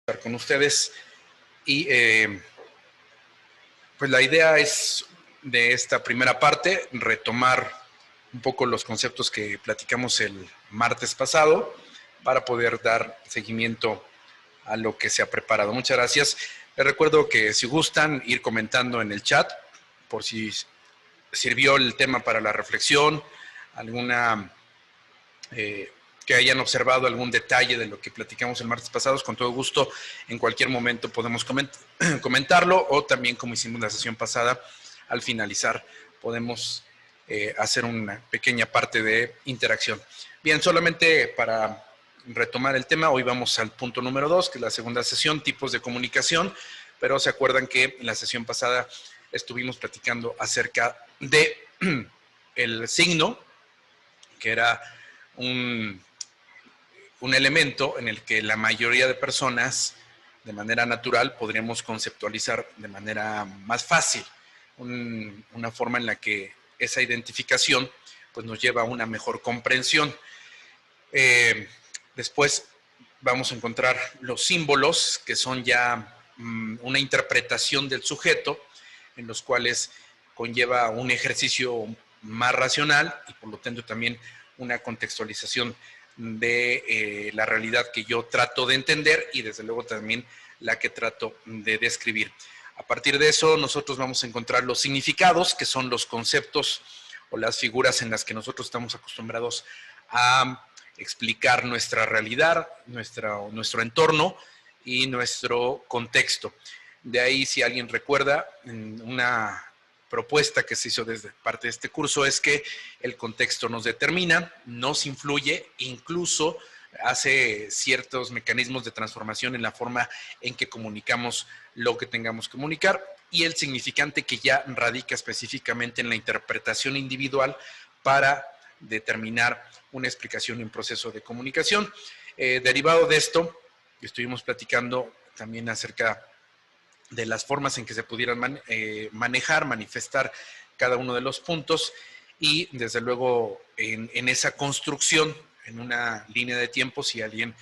Estar con ustedes y pues la idea es de esta primera parte retomar un poco los conceptos que platicamos el martes pasado para poder dar seguimiento a lo que se ha preparado. Muchas gracias. Les recuerdo que si gustan ir comentando en el chat por si sirvió el tema para la reflexión, alguna que hayan observado algún detalle de lo que platicamos el martes pasado, con todo gusto, en cualquier momento podemos comentarlo, o también, como hicimos la sesión pasada, al finalizar podemos hacer una pequeña parte de interacción. Bien, solamente para retomar el tema, hoy vamos al punto número 2, que es la segunda sesión, tipos de comunicación, pero se acuerdan que en la sesión pasada estuvimos platicando acerca de el signo, que era un elemento en el que la mayoría de personas, de manera natural, podríamos conceptualizar de manera más fácil, una forma en la que esa identificación pues, nos lleva a una mejor comprensión. Después vamos a encontrar los símbolos, que son ya una interpretación del sujeto, en los cuales conlleva un ejercicio más racional y por lo tanto también una contextualización de la realidad que yo trato de entender y desde luego también la que trato de describir. A partir de eso nosotros vamos a encontrar los significados, que son los conceptos o las figuras en las que nosotros estamos acostumbrados a explicar nuestra realidad, nuestro entorno y nuestro contexto. De ahí, si alguien recuerda, una propuesta que se hizo desde parte de este curso es que el contexto nos determina, nos influye, incluso hace ciertos mecanismos de transformación en la forma en que comunicamos lo que tengamos que comunicar, y el significante, que ya radica específicamente en la interpretación individual para determinar una explicación y un proceso de comunicación. Derivado de esto, estuvimos platicando también acerca de las formas en que se pudieran manejar, manifestar cada uno de los puntos, y desde luego en esa construcción, en una línea de tiempo, si alguien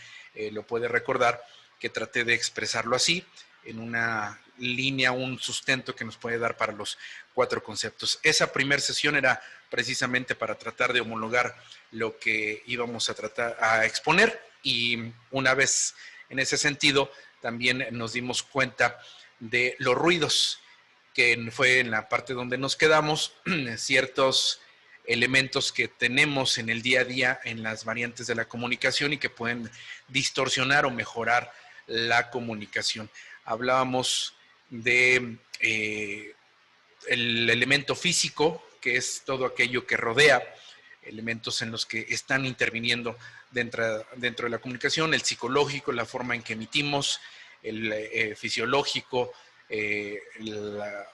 lo puede recordar, que traté de expresarlo así, en una línea, un sustento que nos puede dar para los 4 conceptos. Esa primera sesión era precisamente para tratar de homologar lo que íbamos a tratar a exponer, y una vez en ese sentido también nos dimos cuenta de los ruidos, que fue en la parte donde nos quedamos, ciertos elementos que tenemos en el día a día en las variantes de la comunicación y que pueden distorsionar o mejorar la comunicación. Hablábamos de el elemento físico, que es todo aquello que rodea, elementos en los que están interviniendo dentro de la comunicación, el psicológico, la forma en que emitimos, el fisiológico,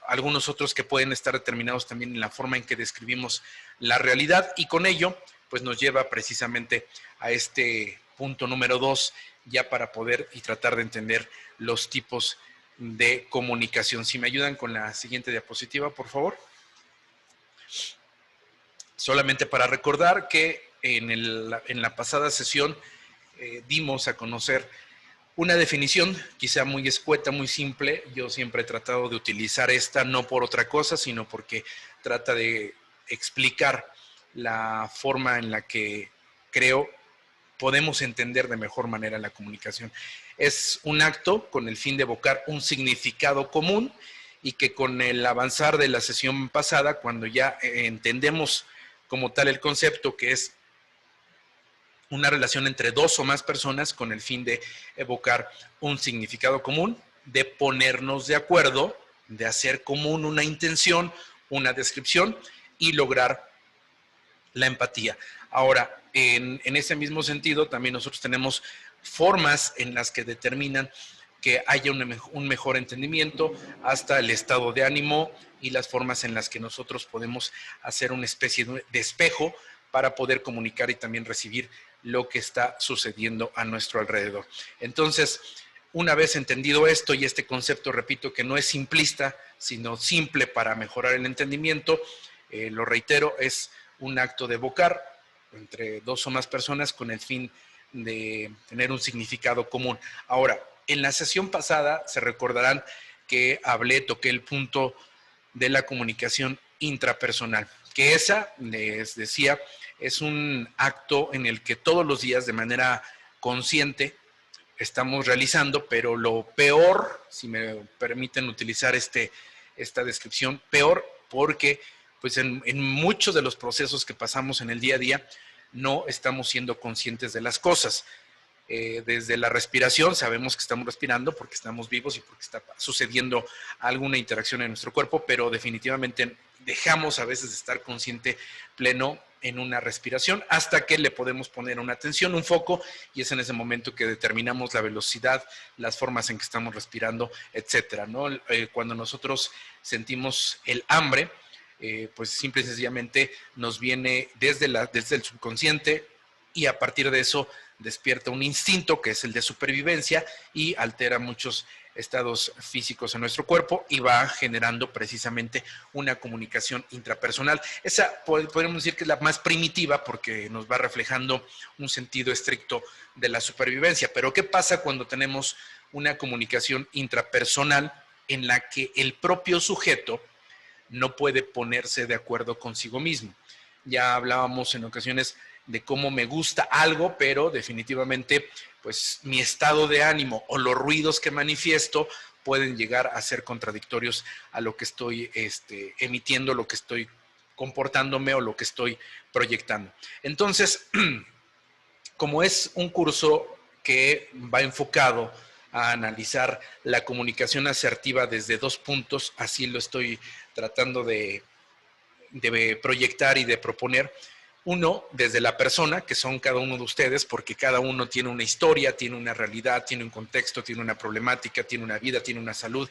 algunos otros que pueden estar determinados también en la forma en que describimos la realidad, y con ello pues nos lleva precisamente a este punto número 2, ya para poder y tratar de entender los tipos de comunicación. Si me ayudan con la siguiente diapositiva, por favor. Solamente para recordar que en la pasada sesión dimos a conocer una definición quizá muy escueta, muy simple. Yo siempre he tratado de utilizar esta, no por otra cosa, sino porque trata de explicar la forma en la que creo podemos entender de mejor manera la comunicación. Es un acto con el fin de evocar un significado común, y que con el avanzar de la sesión pasada, cuando ya entendemos como tal el concepto, que es una relación entre 2 o más personas con el fin de evocar un significado común, de ponernos de acuerdo, de hacer común una intención, una descripción y lograr la empatía. Ahora, en ese mismo sentido, también nosotros tenemos formas en las que determinan que haya un mejor entendimiento, hasta el estado de ánimo y las formas en las que nosotros podemos hacer una especie de espejo para poder comunicar y también recibir lo que está sucediendo a nuestro alrededor. Entonces, una vez entendido esto y este concepto, repito, que no es simplista, sino simple para mejorar el entendimiento, lo reitero, es un acto de evocar entre 2 o más personas con el fin de tener un significado común. Ahora, En la sesión pasada se recordarán que toqué el punto de la comunicación intrapersonal, que esa, les decía, es un acto en el que todos los días de manera consciente estamos realizando, pero lo peor, si me permiten utilizar esta descripción, peor porque pues en muchos de los procesos que pasamos en el día a día no estamos siendo conscientes de las cosas. Desde la respiración, sabemos que estamos respirando porque estamos vivos y porque está sucediendo alguna interacción en nuestro cuerpo, pero definitivamente dejamos a veces de estar consciente pleno en una respiración hasta que le podemos poner una atención, un foco, y es en ese momento que determinamos la velocidad, las formas en que estamos respirando, etcétera, ¿no? Cuando nosotros sentimos el hambre, pues simple y sencillamente nos viene desde el subconsciente y a partir de eso despierta un instinto que es el de supervivencia y altera muchos estados físicos en nuestro cuerpo y va generando precisamente una comunicación intrapersonal. Esa podríamos decir que es la más primitiva porque nos va reflejando un sentido estricto de la supervivencia. Pero ¿qué pasa cuando tenemos una comunicación intrapersonal en la que el propio sujeto no puede ponerse de acuerdo consigo mismo? Ya hablábamos en ocasiones de cómo me gusta algo, pero definitivamente pues mi estado de ánimo o los ruidos que manifiesto pueden llegar a ser contradictorios a lo que estoy emitiendo, lo que estoy comportándome o lo que estoy proyectando. Entonces, como es un curso que va enfocado a analizar la comunicación asertiva desde 2 puntos, así lo estoy tratando de proyectar y de proponer. Uno, desde la persona, que son cada uno de ustedes, porque cada uno tiene una historia, tiene una realidad, tiene un contexto, tiene una problemática, tiene una vida, tiene una salud,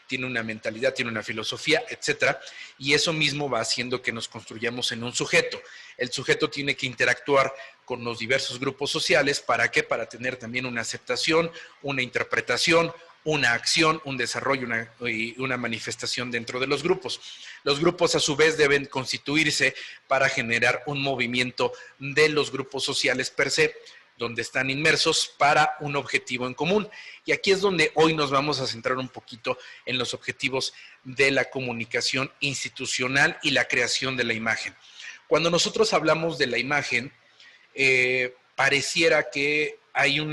tiene una mentalidad, tiene una filosofía, etcétera. Y eso mismo va haciendo que nos construyamos en un sujeto. El sujeto tiene que interactuar con los diversos grupos sociales. ¿Para qué? Para tener también una aceptación, una interpretación, una acción, un desarrollo y una manifestación dentro de los grupos. Los grupos a su vez deben constituirse para generar un movimiento de los grupos sociales per se, donde están inmersos para un objetivo en común. Y aquí es donde hoy nos vamos a centrar un poquito en los objetivos de la comunicación institucional y la creación de la imagen. Cuando nosotros hablamos de la imagen, pareciera que hay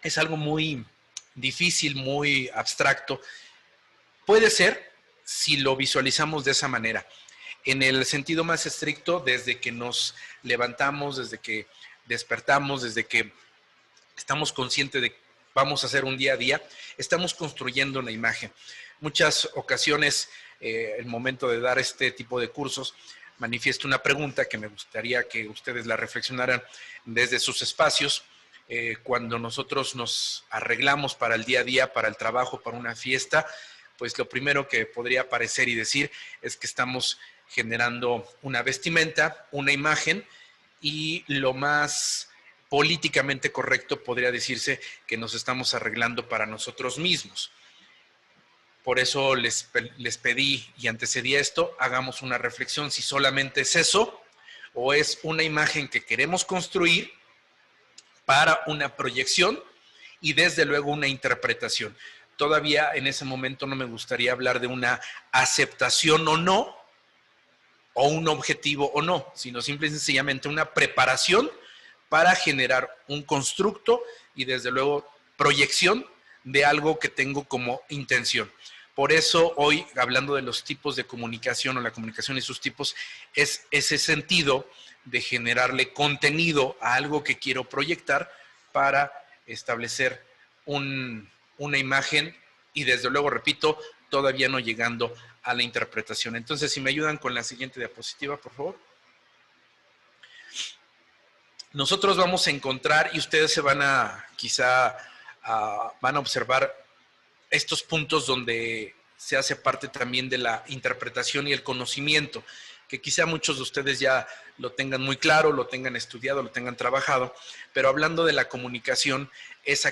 es algo muy difícil, muy abstracto. Puede ser si lo visualizamos de esa manera. En el sentido más estricto, desde que nos levantamos, desde que despertamos, desde que estamos conscientes de que vamos a hacer un día a día, estamos construyendo una imagen. Muchas ocasiones, el momento de dar este tipo de cursos, manifiesto una pregunta que me gustaría que ustedes la reflexionaran desde sus espacios. Cuando nosotros nos arreglamos para el día a día, para el trabajo, para una fiesta, pues lo primero que podría parecer y decir es que estamos generando una vestimenta, una imagen, y lo más políticamente correcto podría decirse que nos estamos arreglando para nosotros mismos. Por eso les pedí y antecedí esto, hagamos una reflexión si solamente es eso o es una imagen que queremos construir para una proyección y desde luego una interpretación. Todavía en ese momento no me gustaría hablar de una aceptación o no, o un objetivo o no, sino simple y sencillamente una preparación para generar un constructo y desde luego proyección de algo que tengo como intención. Por eso hoy, hablando de los tipos de comunicación o la comunicación y sus tipos, es ese sentido de generarle contenido a algo que quiero proyectar para establecer una imagen y desde luego, repito, todavía no llegando a la interpretación. Entonces, si me ayudan con la siguiente diapositiva, por favor. Nosotros vamos a encontrar, y ustedes se van a, quizá, van a observar estos puntos donde se hace parte también de la interpretación y el conocimiento, que quizá muchos de ustedes ya lo tengan muy claro, lo tengan estudiado, lo tengan trabajado, pero hablando de la comunicación, es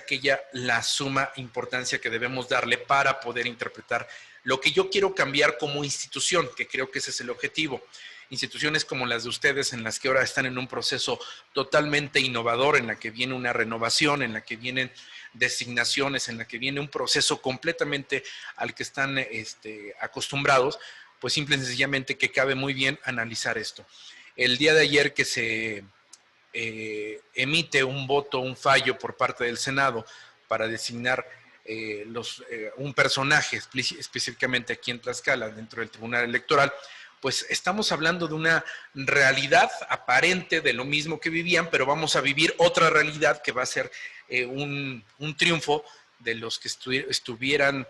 la suma importancia que debemos darle para poder interpretar lo que yo quiero cambiar como institución, que creo que ese es el objetivo. instituciones como las de ustedes, en las que ahora están en un proceso totalmente innovador, en la que viene una renovación, en la que vienen designaciones, en la que viene un proceso completamente al que están acostumbrados, pues simple y sencillamente que cabe muy bien analizar esto. El día de ayer que se emite un voto, un fallo por parte del Senado para designar un personaje específicamente aquí en Tlaxcala dentro del Tribunal Electoral, pues estamos hablando de una realidad aparente de lo mismo que vivían, pero vamos a vivir otra realidad que va a ser un triunfo de los que estuvieran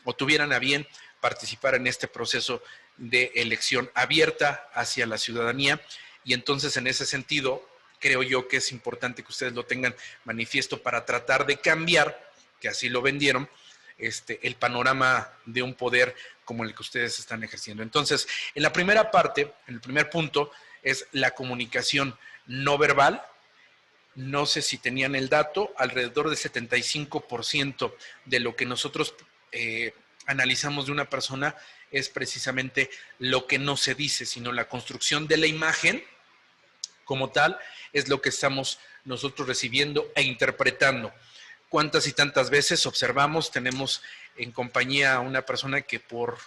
o tuvieran a bien participar en este proceso de elección abierta hacia la ciudadanía. Y entonces, en ese sentido, creo yo que es importante que ustedes lo tengan manifiesto para tratar de cambiar, que así lo vendieron, el panorama de un poder como el que ustedes están ejerciendo. Entonces, en la primera parte, en el primer punto, es la comunicación no verbal. No sé si tenían el dato, alrededor del 75% de lo que nosotros analizamos de una persona es precisamente lo que no se dice, sino la construcción de la imagen como tal es lo que estamos nosotros recibiendo e interpretando. ¿Cuántas y tantas veces observamos, tenemos en compañía a una persona que por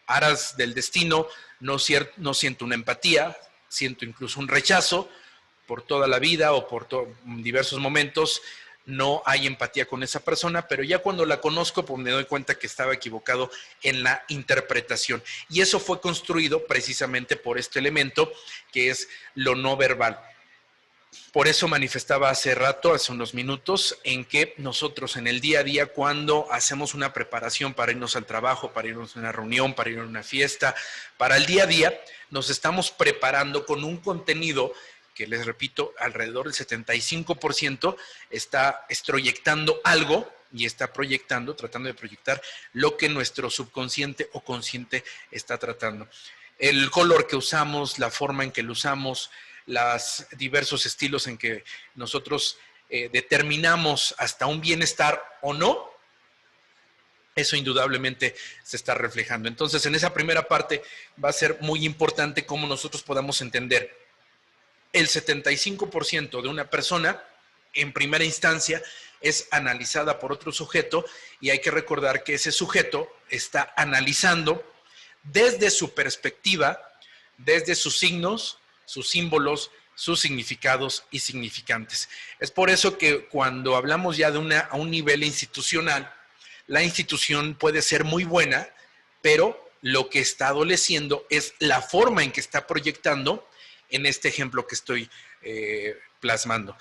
aras del destino no siento una empatía, siento incluso un rechazo por toda la vida o por diversos momentos? No hay empatía con esa persona, pero ya cuando la conozco, pues me doy cuenta que estaba equivocado en la interpretación. Y eso fue construido precisamente por este elemento que es lo no verbal. Por eso manifestaba hace rato, hace unos minutos, en que nosotros en el día a día, cuando hacemos una preparación para irnos al trabajo, para irnos a una reunión, para ir a una fiesta, para el día a día, nos estamos preparando con un contenido que, les repito, alrededor del 75% está proyectando algo y está proyectando, tratando de proyectar lo que nuestro subconsciente o consciente está tratando. El color que usamos, la forma en que lo usamos, los diversos estilos en que nosotros determinamos hasta un bienestar o no, eso indudablemente se está reflejando. Entonces, en esa primera parte va a ser muy importante cómo nosotros podamos entender el 75% de una persona, en primera instancia, es analizada por otro sujeto, y hay que recordar que ese sujeto está analizando desde su perspectiva, desde sus signos, sus símbolos, sus significados y significantes. Es por eso que cuando hablamos ya de a un nivel institucional, la institución puede ser muy buena, pero lo que está adoleciendo es la forma en que está proyectando en este ejemplo que estoy plasmando.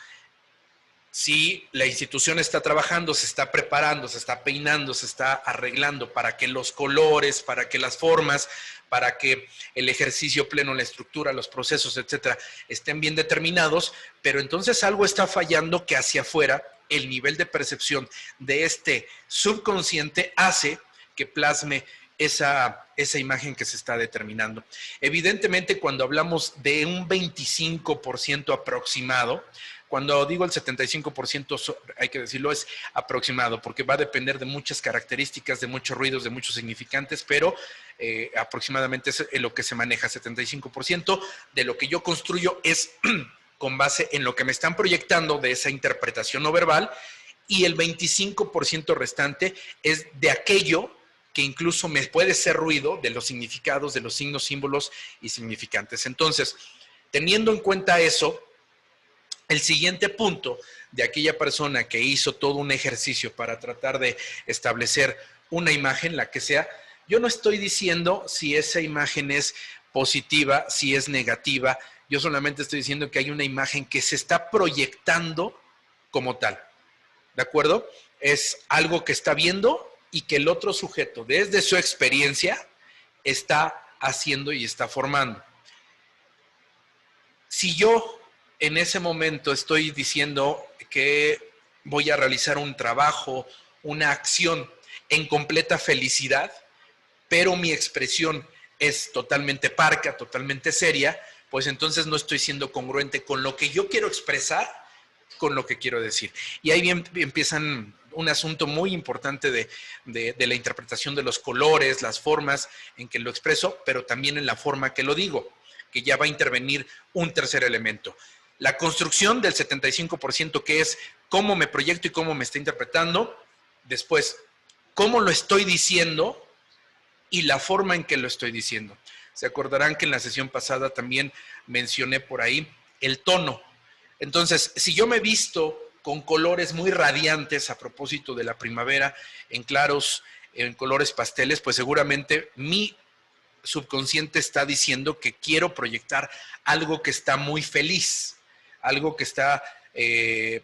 Si la institución está trabajando, se está preparando, se está peinando, se está arreglando para que los colores, para que las formas, para que el ejercicio pleno, la estructura, los procesos, etcétera, estén bien determinados, pero entonces algo está fallando que hacia afuera el nivel de percepción de este subconsciente hace que plasme esa imagen que se está determinando. Evidentemente, cuando hablamos de un 25% aproximado, cuando digo el 75%, hay que decirlo, es aproximado, porque va a depender de muchas características, de muchos ruidos, de muchos significantes, pero aproximadamente es lo que se maneja. 75% de lo que yo construyo es con base en lo que me están proyectando de esa interpretación no verbal, y el 25% restante es de aquello que incluso me puede ser ruido, de los significados, de los signos, símbolos y significantes. Entonces, teniendo en cuenta eso, el siguiente punto de aquella persona que hizo todo un ejercicio para tratar de establecer una imagen, la que sea, yo no estoy diciendo si esa imagen es positiva, si es negativa, yo solamente estoy diciendo que hay una imagen que se está proyectando como tal, ¿de acuerdo? Es algo que está viendo y que el otro sujeto, desde su experiencia, está haciendo y está formando. Si yo en ese momento estoy diciendo que voy a realizar un trabajo, una acción en completa felicidad, pero mi expresión es totalmente parca, totalmente seria, pues entonces no estoy siendo congruente con lo que yo quiero expresar, con lo que quiero decir. Y ahí bien empiezan un asunto muy importante de la interpretación de los colores, las formas en que lo expreso, pero también en la forma que lo digo, que ya va a intervenir un tercer elemento. La construcción del 75%, que es cómo me proyecto y cómo me está interpretando. Después, cómo lo estoy diciendo y la forma en que lo estoy diciendo. Se acordarán que en la sesión pasada también mencioné por ahí el tono. Entonces, si yo me visto con colores muy radiantes a propósito de la primavera, en claros, en colores pasteles, pues seguramente mi subconsciente está diciendo que quiero proyectar algo que está muy feliz, algo que está en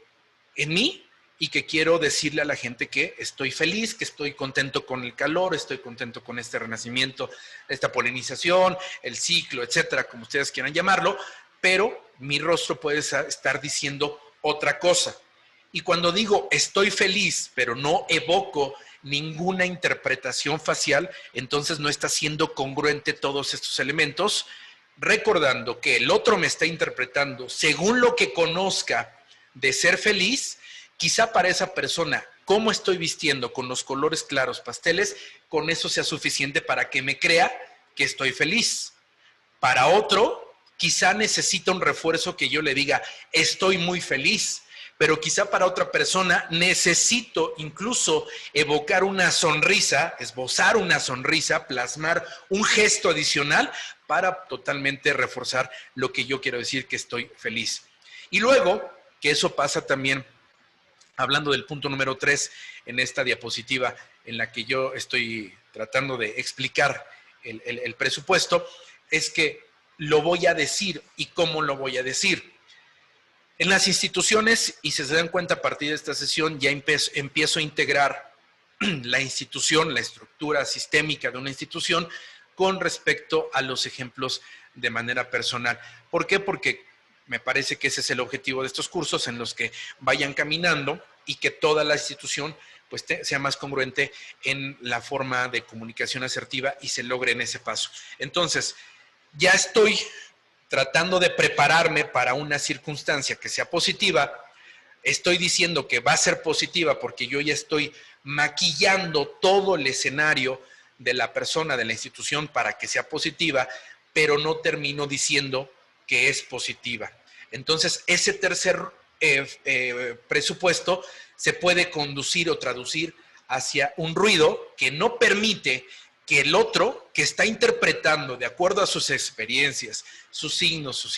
mí y que quiero decirle a la gente que estoy feliz, que estoy contento con el calor, estoy contento con este renacimiento, esta polinización, el ciclo, etcétera, como ustedes quieran llamarlo, pero mi rostro puede estar diciendo otra cosa. Y cuando digo estoy feliz, pero no evoco ninguna interpretación facial, entonces no está siendo congruente todos estos elementos, recordando que el otro me está interpretando según lo que conozca de ser feliz. Quizá para esa persona, cómo estoy vistiendo con los colores claros pasteles, con eso sea suficiente para que me crea que estoy feliz. Para otro, quizá necesita un refuerzo que yo le diga, estoy muy feliz. Pero quizá para otra persona necesito incluso evocar una sonrisa, esbozar una sonrisa, plasmar un gesto adicional para totalmente reforzar lo que yo quiero decir, que estoy feliz. Y luego, que eso pasa también, hablando del punto número 3 en esta diapositiva en la que yo estoy tratando de explicar el presupuesto, es que lo voy a decir y cómo lo voy a decir. En las instituciones, y si se dan cuenta a partir de esta sesión, ya empiezo a integrar la institución, la estructura sistémica de una institución con respecto a los ejemplos de manera personal. ¿Por qué? Porque me parece que ese es el objetivo de estos cursos, en los que vayan caminando y que toda la institución pues sea más congruente en la forma de comunicación asertiva y se logre en ese paso. Entonces, ya estoy tratando de prepararme para una circunstancia que sea positiva. Estoy diciendo que va a ser positiva porque yo ya estoy maquillando todo el escenario de la persona, de la institución, para que sea positiva, pero no termino diciendo que es positiva. Entonces, ese tercer presupuesto se puede conducir o traducir hacia un ruido que no permite que el otro, que está interpretando de acuerdo a sus experiencias, sus signos, sus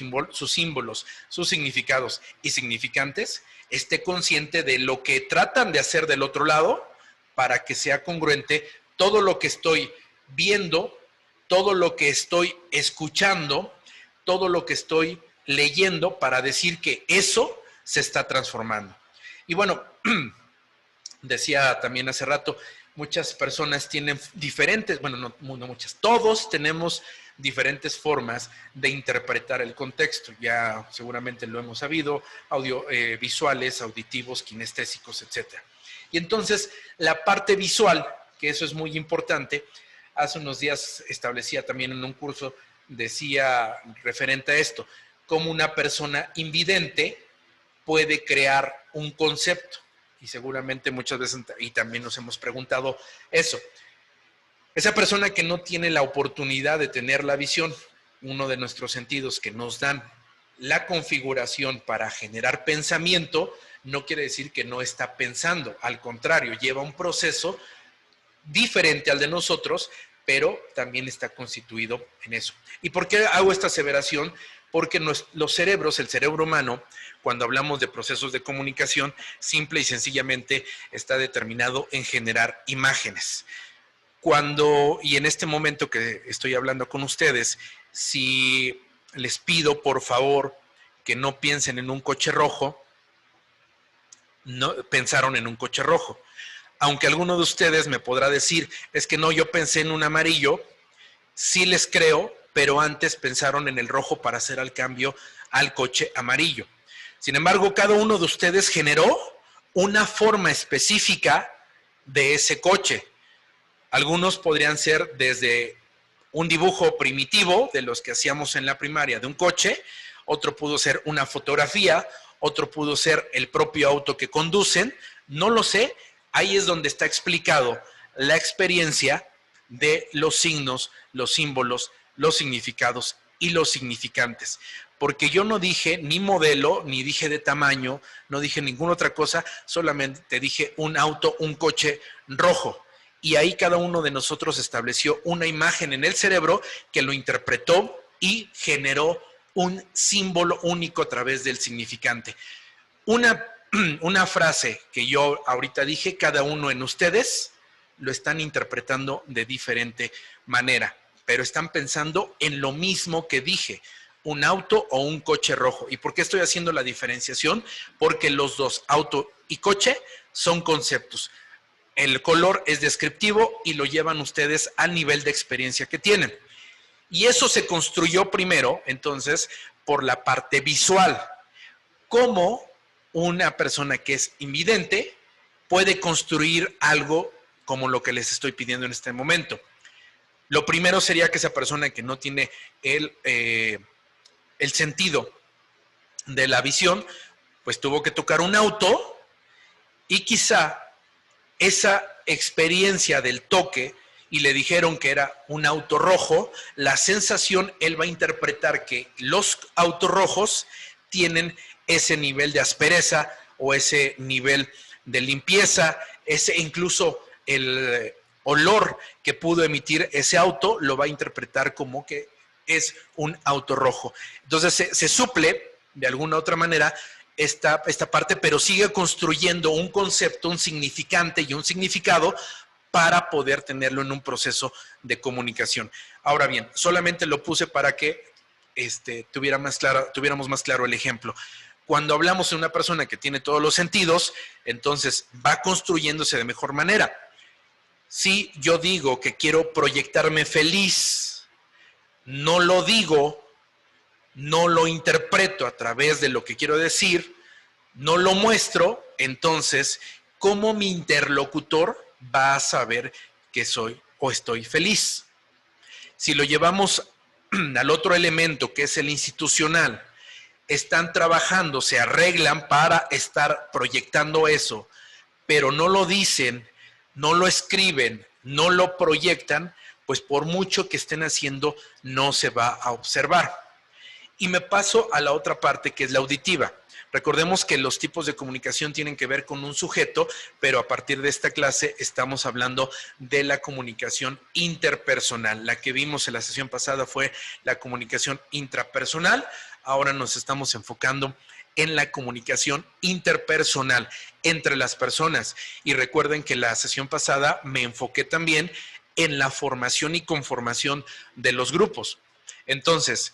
símbolos, sus significados y significantes, esté consciente de lo que tratan de hacer del otro lado, para que sea congruente todo lo que estoy viendo, todo lo que estoy escuchando, todo lo que estoy leyendo, para decir que eso se está transformando. Y bueno, decía también hace rato, muchas personas tienen diferentes, bueno, no muchas, todos tenemos diferentes formas de interpretar el contexto. Ya seguramente lo hemos sabido, visuales, auditivos, kinestésicos, etc. Y entonces la parte visual, que eso es muy importante, hace unos días establecía también en un curso, decía referente a esto, cómo una persona invidente puede crear un concepto. Y seguramente muchas veces, y también nos hemos preguntado eso. Esa persona que no tiene la oportunidad de tener la visión, uno de nuestros sentidos que nos dan la configuración para generar pensamiento, no quiere decir que no está pensando. Al contrario, lleva un proceso diferente al de nosotros, pero también está constituido en eso. ¿Y por qué hago esta aseveración? Porque los cerebros, el cerebro humano, cuando hablamos de procesos de comunicación, simple y sencillamente está determinado en generar imágenes. Y en este momento que estoy hablando con ustedes, si les pido por favor que no piensen en un coche rojo, no pensaron en un coche rojo. Aunque alguno de ustedes me podrá decir, es que no, yo pensé en un amarillo, sí les creo, pero antes pensaron en el rojo para hacer el cambio al coche amarillo. Sin embargo, cada uno de ustedes generó una forma específica de ese coche. Algunos podrían ser desde un dibujo primitivo, de los que hacíamos en la primaria, de un coche, otro pudo ser una fotografía, otro pudo ser el propio auto que conducen, no lo sé, Ahí es donde está explicado la experiencia de los signos, los símbolos, los significados y los significantes. Porque yo no dije ni modelo, ni dije de tamaño, no dije ninguna otra cosa, solamente te dije un auto, un coche rojo. Y ahí cada uno de nosotros estableció una imagen en el cerebro que lo interpretó y generó un símbolo único a través del significante. Una frase que yo ahorita dije, cada uno en ustedes lo están interpretando de diferente manera, pero están pensando en lo mismo que dije, un auto o un coche rojo. ¿Y por qué estoy haciendo la diferenciación? Porque los dos, auto y coche, son conceptos. El color es descriptivo y lo llevan ustedes al nivel de experiencia que tienen. Y eso se construyó primero, entonces, por la parte visual. ¿Cómo una persona que es invidente puede construir algo como lo que les estoy pidiendo en este momento? Lo primero sería que esa persona que no tiene el sentido de la visión, pues tuvo que tocar un auto y quizá esa experiencia del toque y le dijeron que era un auto rojo, la sensación, él va a interpretar que los autos rojos tienen ese nivel de aspereza o ese nivel de limpieza, ese incluso el olor que pudo emitir ese auto lo va a interpretar como que es un auto rojo. Entonces se suple de alguna otra manera esta parte, pero sigue construyendo un concepto, un significante y un significado para poder tenerlo en un proceso de comunicación. Ahora bien, solamente lo puse para que tuviéramos más claro el ejemplo. Cuando hablamos de una persona que tiene todos los sentidos, entonces va construyéndose de mejor manera. Si yo digo que quiero proyectarme feliz, no lo digo, no lo interpreto a través de lo que quiero decir, no lo muestro, entonces, ¿cómo mi interlocutor va a saber que soy o estoy feliz? Si lo llevamos al otro elemento, que es el institucional, están trabajando, se arreglan para estar proyectando eso, pero no lo dicen, no lo escriben, no lo proyectan, pues por mucho que estén haciendo, no se va a observar. Y me paso a la otra parte, que es la auditiva. Recordemos que los tipos de comunicación tienen que ver con un sujeto, pero a partir de esta clase estamos hablando de la comunicación interpersonal. La que vimos en la sesión pasada fue la comunicación intrapersonal. Ahora nos estamos enfocando en la comunicación interpersonal entre las personas. Y recuerden que la sesión pasada me enfoqué también en la formación y conformación de los grupos. Entonces,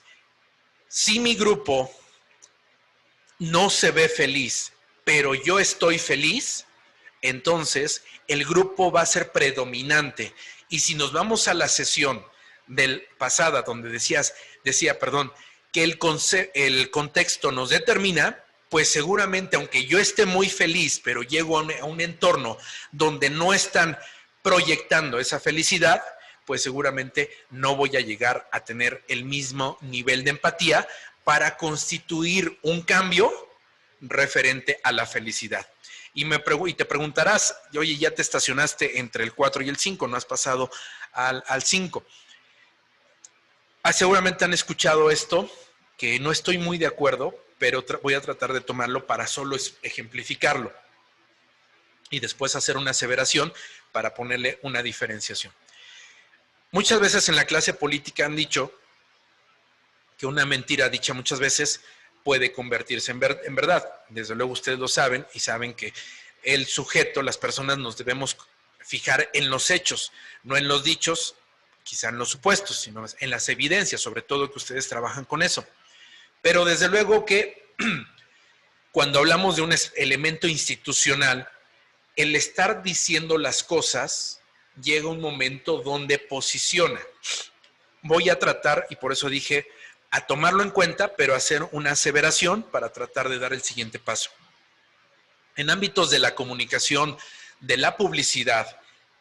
si mi grupo no se ve feliz, pero yo estoy feliz, entonces el grupo va a ser predominante. Y si nos vamos a la sesión del pasada, donde decía, que el contexto nos determina, pues seguramente, aunque yo esté muy feliz, pero llego a un entorno donde no están proyectando esa felicidad, pues seguramente no voy a llegar a tener el mismo nivel de empatía para constituir un cambio referente a la felicidad. Y te preguntarás, oye, ya te estacionaste entre el 4 y el 5, no has pasado al 5. Seguramente han escuchado esto, que no estoy muy de acuerdo, pero voy a tratar de tomarlo para solo ejemplificarlo y después hacer una aseveración para ponerle una diferenciación. Muchas veces en la clase política han dicho que una mentira dicha muchas veces puede convertirse en verdad. Desde luego ustedes lo saben y saben que el sujeto, las personas nos debemos fijar en los hechos, no en los dichos, quizá en los supuestos, sino en las evidencias, sobre todo que ustedes trabajan con eso. Pero desde luego que cuando hablamos de un elemento institucional, el estar diciendo las cosas llega un momento donde posiciona. Voy a tratar, y por eso dije, a tomarlo en cuenta, pero hacer una aseveración para tratar de dar el siguiente paso. En ámbitos de la comunicación, de la publicidad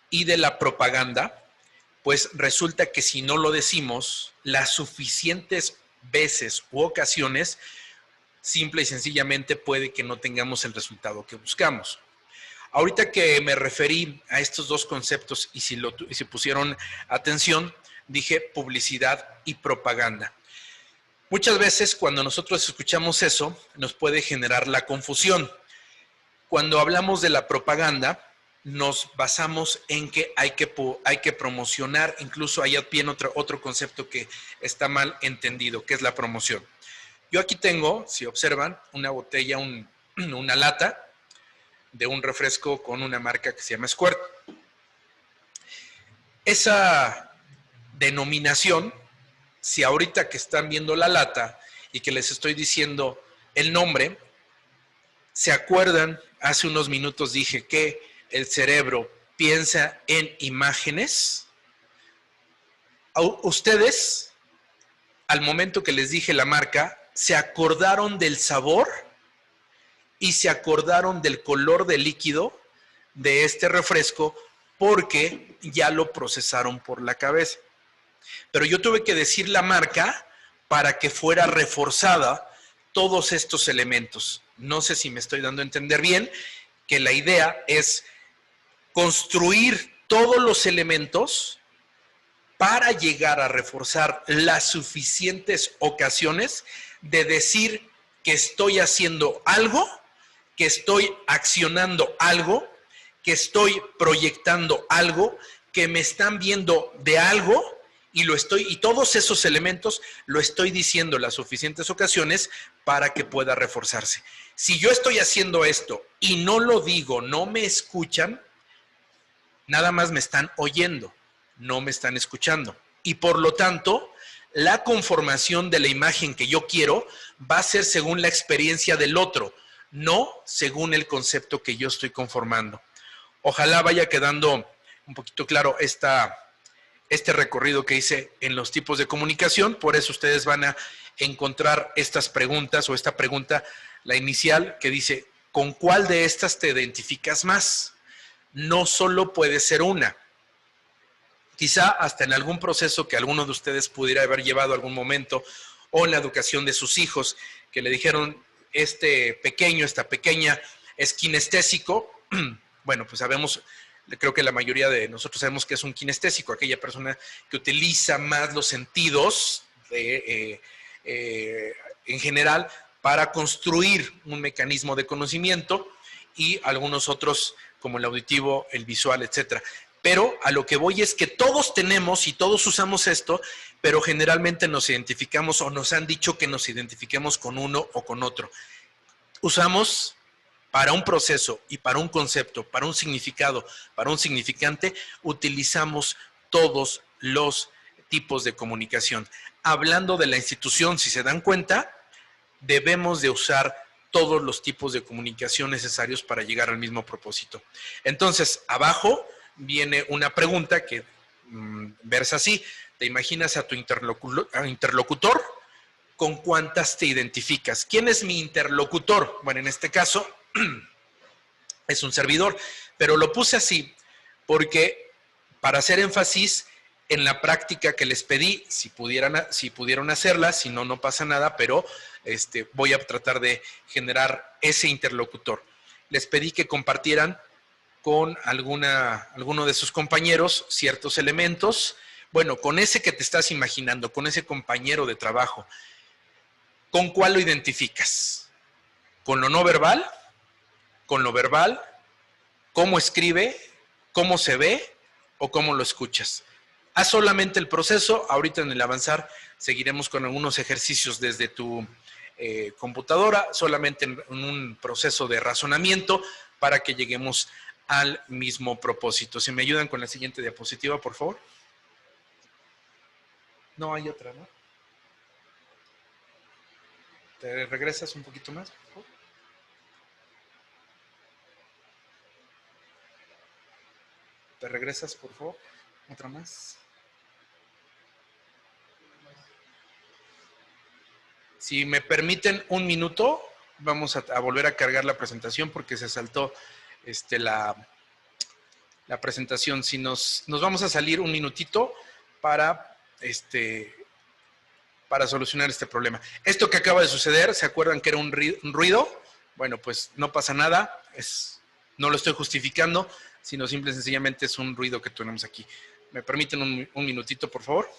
y de la propaganda, pues resulta que si no lo decimos las suficientes veces u ocasiones, simple y sencillamente puede que no tengamos el resultado que buscamos. Ahorita que me referí a estos dos conceptos y si pusieron atención, dije publicidad y propaganda. Muchas veces cuando nosotros escuchamos eso, nos puede generar la confusión. Cuando hablamos de la propaganda, nos basamos en que hay que promocionar, incluso hay bien otro concepto que está mal entendido, que es la promoción. Yo aquí tengo, si observan, una botella, una lata de un refresco con una marca que se llama Squirt. Esa denominación, si ahorita que están viendo la lata y que les estoy diciendo el nombre, ¿se acuerdan? Hace unos minutos dije que el cerebro piensa en imágenes. Ustedes, al momento que les dije la marca, ¿se acordaron del sabor? Y se acordaron del color del líquido de este refresco porque ya lo procesaron por la cabeza. Pero yo tuve que decir la marca para que fuera reforzada todos estos elementos. No sé si me estoy dando a entender bien, que la idea es construir todos los elementos para llegar a reforzar las suficientes ocasiones de decir que estoy haciendo algo, que estoy accionando algo, que estoy proyectando algo, que me están viendo de algo y todos esos elementos lo estoy diciendo las suficientes ocasiones para que pueda reforzarse. Si yo estoy haciendo esto y no lo digo, no me escuchan, nada más me están oyendo, no me están escuchando. Y por lo tanto, la conformación de la imagen que yo quiero va a ser según la experiencia del otro, no según el concepto que yo estoy conformando. Ojalá vaya quedando un poquito claro este recorrido que hice en los tipos de comunicación. Por eso ustedes van a encontrar estas preguntas o esta pregunta, la inicial, que dice, ¿con cuál de estas te identificas más? No solo puede ser una. Quizá hasta en algún proceso que alguno de ustedes pudiera haber llevado algún momento, o en la educación de sus hijos, que le dijeron, este pequeño, esta pequeña es kinestésico. Bueno, pues sabemos, creo que la mayoría de nosotros sabemos que es un kinestésico, aquella persona que utiliza más los sentidos en general para construir un mecanismo de conocimiento, y algunos otros como el auditivo, el visual, etcétera. Pero a lo que voy es que todos tenemos y todos usamos esto, pero generalmente nos identificamos o nos han dicho que nos identifiquemos con uno o con otro. Usamos para un proceso y para un concepto, para un significado, para un significante, utilizamos todos los tipos de comunicación. Hablando de la institución, si se dan cuenta, debemos de usar todos los tipos de comunicación necesarios para llegar al mismo propósito. Entonces, abajo viene una pregunta que versa así. ¿Te imaginas a tu interlocutor? ¿Con cuántas te identificas? ¿Quién es mi interlocutor? Bueno, en este caso es un servidor, pero lo puse así porque para hacer énfasis en la práctica que les pedí, si pudieron hacerla, si no, no pasa nada, pero voy a tratar de generar ese interlocutor. Les pedí que compartieran con alguno de sus compañeros ciertos elementos. Bueno, con ese que te estás imaginando, con ese compañero de trabajo, ¿con cuál lo identificas? ¿Con lo no verbal? ¿Con lo verbal? ¿Cómo escribe? ¿Cómo se ve? ¿O cómo lo escuchas? Haz solamente el proceso. Ahorita en el avanzar seguiremos con algunos ejercicios desde tu computadora, solamente en un proceso de razonamiento para que lleguemos al mismo propósito. Si me ayudan con la siguiente diapositiva, por favor. No hay otra, ¿no? ¿Te regresas un poquito más, por favor? ¿Te regresas, por favor? ¿Otra más? Si me permiten un minuto, vamos a volver a cargar la presentación porque se saltó la presentación. Si nos vamos a salir un minutito para solucionar este problema. Esto que acaba de suceder, ¿se acuerdan que era un ruido? Bueno, pues no pasa nada, No lo estoy justificando, sino simple y sencillamente es un ruido que tenemos aquí. ¿Me permiten un minutito, por favor?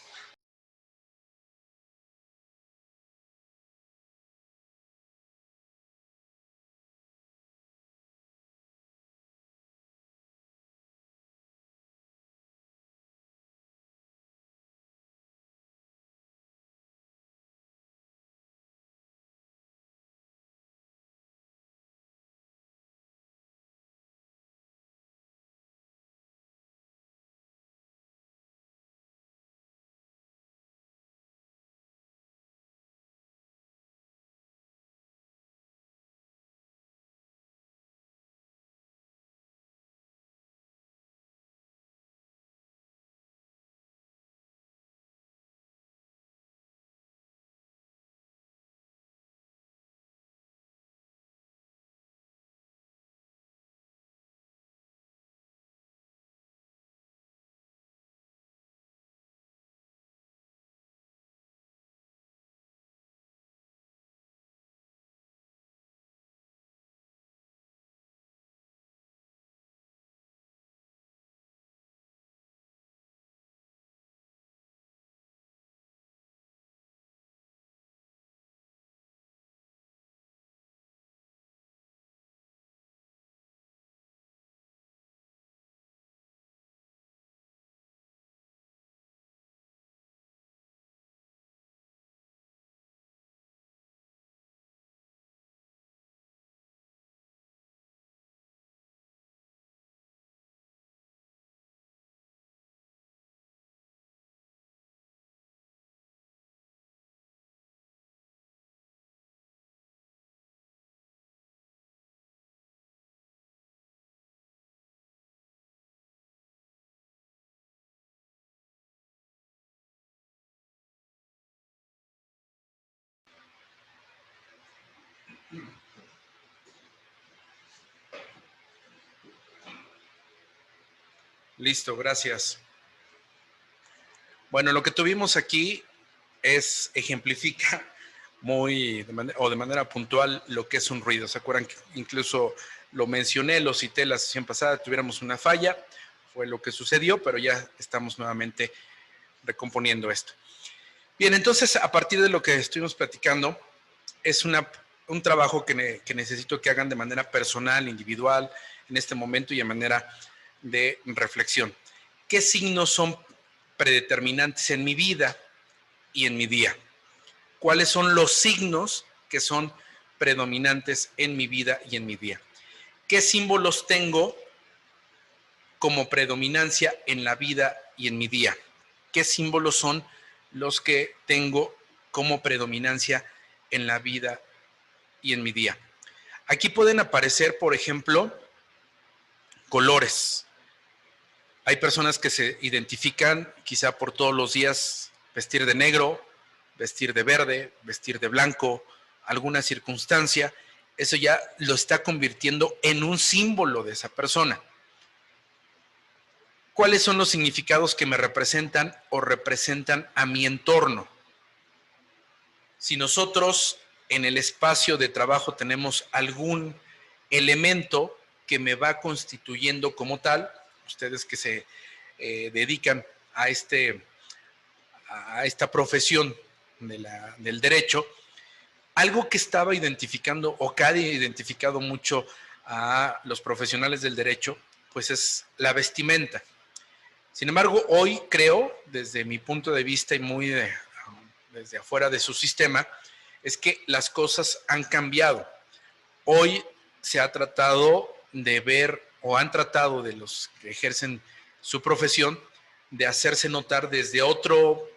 Listo, gracias. Bueno, lo que tuvimos aquí ejemplifica de manera puntual lo que es un ruido. ¿Se acuerdan que incluso lo mencioné, lo cité la sesión pasada, tuviéramos una falla, fue lo que sucedió, pero ya estamos nuevamente recomponiendo esto. Bien, entonces a partir de lo que estuvimos platicando, es un trabajo que necesito que hagan de manera personal, individual, en este momento y de manera de reflexión. ¿Qué signos son predeterminantes en mi vida y en mi día? ¿Cuáles son los signos que son predominantes en mi vida y en mi día? ¿Qué símbolos tengo como predominancia en la vida y en mi día? ¿Qué símbolos son los que tengo como predominancia en la vida y en mi día? Aquí pueden aparecer, por ejemplo, colores. Hay personas que se identifican quizá por todos los días vestir de negro, vestir de verde, vestir de blanco, alguna circunstancia. Eso ya lo está convirtiendo en un símbolo de esa persona. ¿Cuáles son los significados que me representan o representan a mi entorno? Si nosotros en el espacio de trabajo tenemos algún elemento que me va constituyendo como tal, ustedes que se dedican a esta profesión del derecho, algo que estaba identificando o que ha identificado mucho a los profesionales del derecho, pues es la vestimenta. Sin embargo, hoy creo, desde mi punto de vista y desde afuera de su sistema, es que las cosas han cambiado. Hoy se ha tratado de ver, o han tratado de los que ejercen su profesión, de hacerse notar desde otro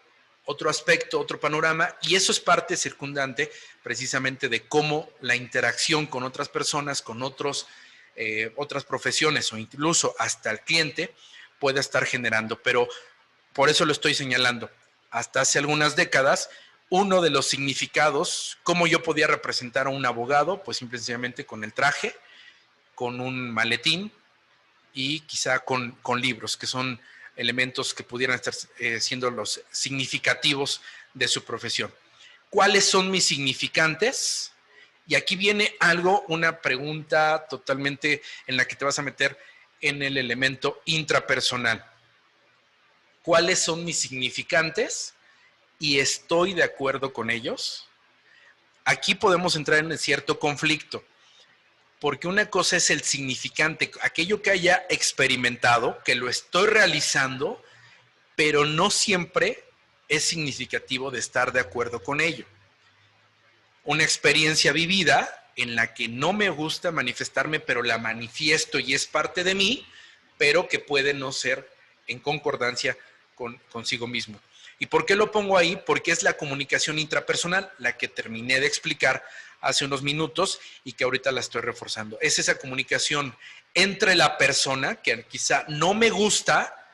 aspecto, otro panorama, y eso es parte circundante precisamente de cómo la interacción con otras personas, con otras profesiones o incluso hasta el cliente pueda estar generando. Pero por eso lo estoy señalando. Hasta hace algunas décadas, uno de los significados, cómo yo podía representar a un abogado, pues simplemente con el traje, con un maletín y quizá con libros, que son elementos que pudieran estar siendo los significativos de su profesión. ¿Cuáles son mis significantes? Y aquí viene algo, una pregunta totalmente en la que te vas a meter en el elemento intrapersonal. ¿Cuáles son mis significantes? ¿Y estoy de acuerdo con ellos? Aquí podemos entrar en cierto conflicto, porque una cosa es el significante, aquello que haya experimentado, que lo estoy realizando, pero no siempre es significativo de estar de acuerdo con ello. Una experiencia vivida en la que no me gusta manifestarme, pero la manifiesto y es parte de mí, pero que puede no ser en concordancia consigo mismo. ¿Y por qué lo pongo ahí? Porque es la comunicación intrapersonal, la que terminé de explicar hace unos minutos y que ahorita la estoy reforzando. Es esa comunicación entre la persona, que quizá no me gusta,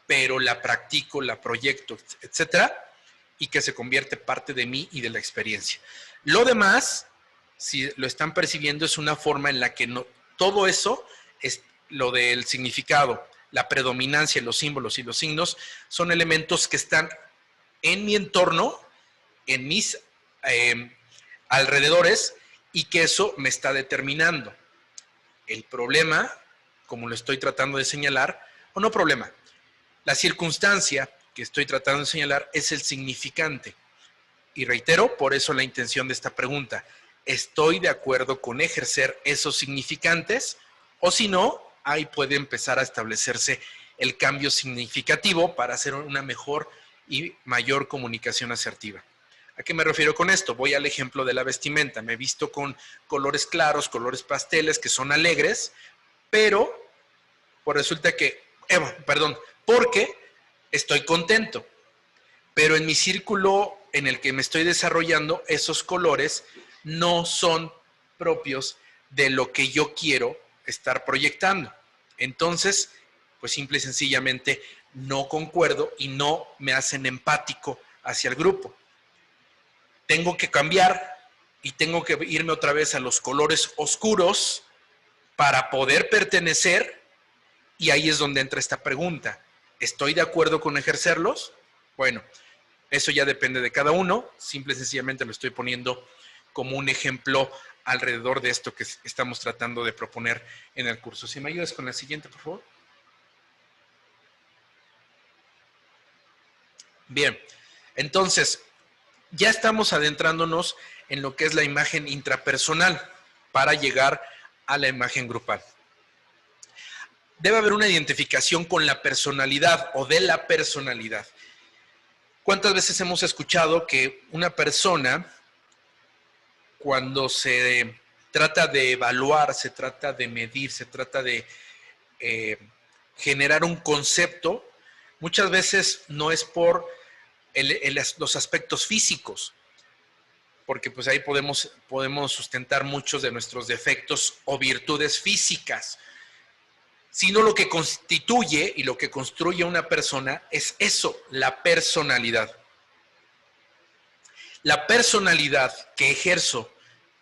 pero la practico, la proyecto, etcétera, y que se convierte parte de mí y de la experiencia. Lo demás, si lo están percibiendo, es una forma en la que no, todo eso es lo del significado, la predominancia, los símbolos y los signos son elementos que están en mi entorno, en mis alrededores, y que eso me está determinando. El problema, como lo estoy tratando de señalar, o no problema, la circunstancia que estoy tratando de señalar es el significante. Y reitero, por eso la intención de esta pregunta. ¿Estoy de acuerdo con ejercer esos significantes? O si no, ahí puede empezar a establecerse el cambio significativo para hacer una mejor y mayor comunicación asertiva. ¿A qué me refiero con esto? Voy al ejemplo de la vestimenta. Me he visto con colores claros, colores pasteles, que son alegres, pero pues resulta que, porque estoy contento. Pero en mi círculo en el que me estoy desarrollando, esos colores no son propios de lo que yo quiero estar proyectando. Entonces, pues simple y sencillamente no concuerdo y no me hacen empático hacia el grupo. Tengo que cambiar y tengo que irme otra vez a los colores oscuros para poder pertenecer, y ahí es donde entra esta pregunta. ¿Estoy de acuerdo con ejercerlos? Bueno, eso ya depende de cada uno, simple y sencillamente lo estoy poniendo como un ejemplo alrededor de esto que estamos tratando de proponer en el curso. Si me ayudas con la siguiente, por favor. Bien, entonces, ya estamos adentrándonos en lo que es la imagen intrapersonal para llegar a la imagen grupal. Debe haber una identificación con la personalidad o de la personalidad. ¿Cuántas veces hemos escuchado que una persona, cuando se trata de evaluar, se trata de medir, se trata de generar un concepto, muchas veces no es por los aspectos físicos, porque pues ahí podemos sustentar muchos de nuestros defectos o virtudes físicas, sino lo que constituye y lo que construye una persona es eso, la personalidad. La personalidad que ejerzo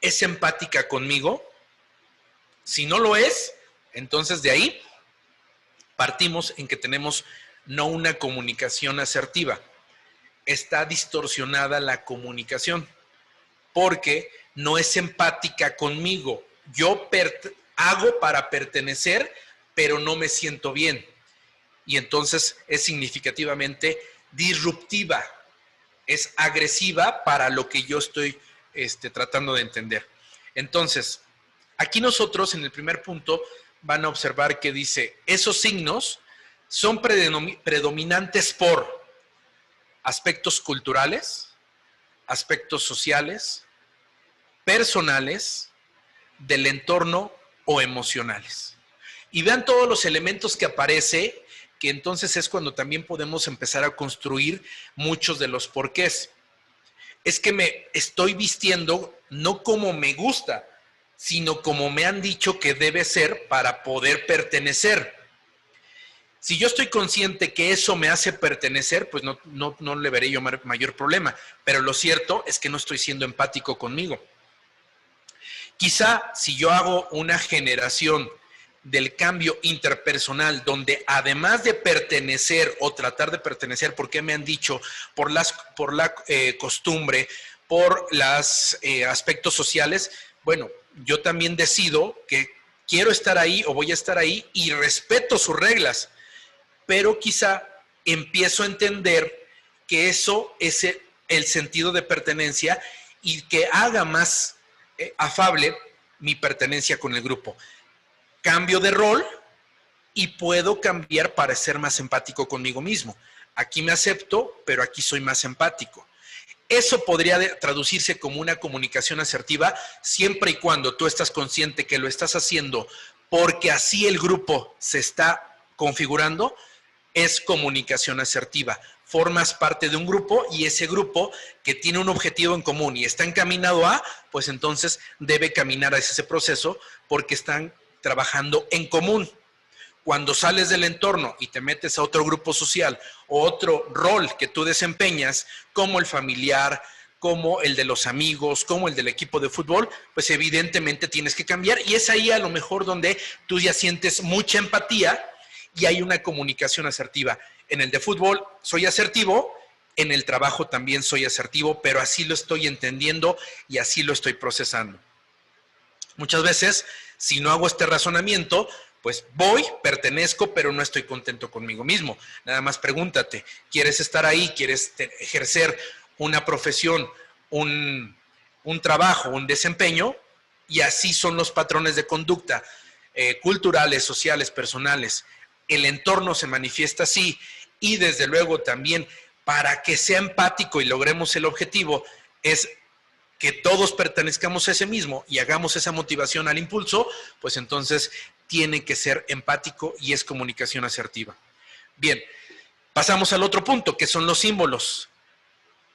es empática conmigo. Si no lo es, entonces de ahí partimos en que tenemos no una comunicación asertiva. Está distorsionada la comunicación porque no es empática conmigo. Yo hago para pertenecer, pero no me siento bien. Y entonces es significativamente disruptiva, es agresiva para lo que yo estoy tratando de entender. Entonces, aquí nosotros en el primer punto van a observar que dice, esos signos son predominantes por aspectos culturales, aspectos sociales, personales, del entorno o emocionales. Y vean todos los elementos que aparece, que entonces es cuando también podemos empezar a construir muchos de los porqués. Es que me estoy vistiendo no como me gusta, sino como me han dicho que debe ser para poder pertenecer. Si yo estoy consciente que eso me hace pertenecer, pues no le veré yo mayor problema. Pero lo cierto es que no estoy siendo empático conmigo. Quizá si yo hago una generación del cambio interpersonal, donde además de pertenecer o tratar de pertenecer, porque me han dicho, por la costumbre, por los aspectos sociales, bueno, yo también decido que quiero estar ahí o voy a estar ahí y respeto sus reglas, pero quizá empiezo a entender que eso es el sentido de pertenencia y que haga más afable mi pertenencia con el grupo. Cambio de rol y puedo cambiar para ser más empático conmigo mismo. Aquí me acepto, pero aquí soy más empático. Eso podría traducirse como una comunicación asertiva siempre y cuando tú estás consciente que lo estás haciendo porque así el grupo se está configurando. Es comunicación asertiva. Formas parte de un grupo y ese grupo que tiene un objetivo en común y está encaminado a, pues entonces debe caminar a ese proceso porque están trabajando en común. Cuando sales del entorno y te metes a otro grupo social o otro rol que tú desempeñas, como el familiar, como el de los amigos, como el del equipo de fútbol, pues evidentemente tienes que cambiar y es ahí a lo mejor donde tú ya sientes mucha empatía y hay una comunicación asertiva. En el de fútbol soy asertivo, en el trabajo también soy asertivo, pero así lo estoy entendiendo y así lo estoy procesando. Muchas veces, si no hago este razonamiento, pues voy, pertenezco, pero no estoy contento conmigo mismo. Nada más pregúntate, ¿quieres estar ahí? ¿Quieres ejercer una profesión, un trabajo, un desempeño? Y así son los patrones de conducta culturales, sociales, personales. El entorno se manifiesta así y desde luego también para que sea empático y logremos el objetivo es que todos pertenezcamos a ese mismo y hagamos esa motivación al impulso, pues entonces tiene que ser empático y es comunicación asertiva. Bien, pasamos al otro punto, que son los símbolos.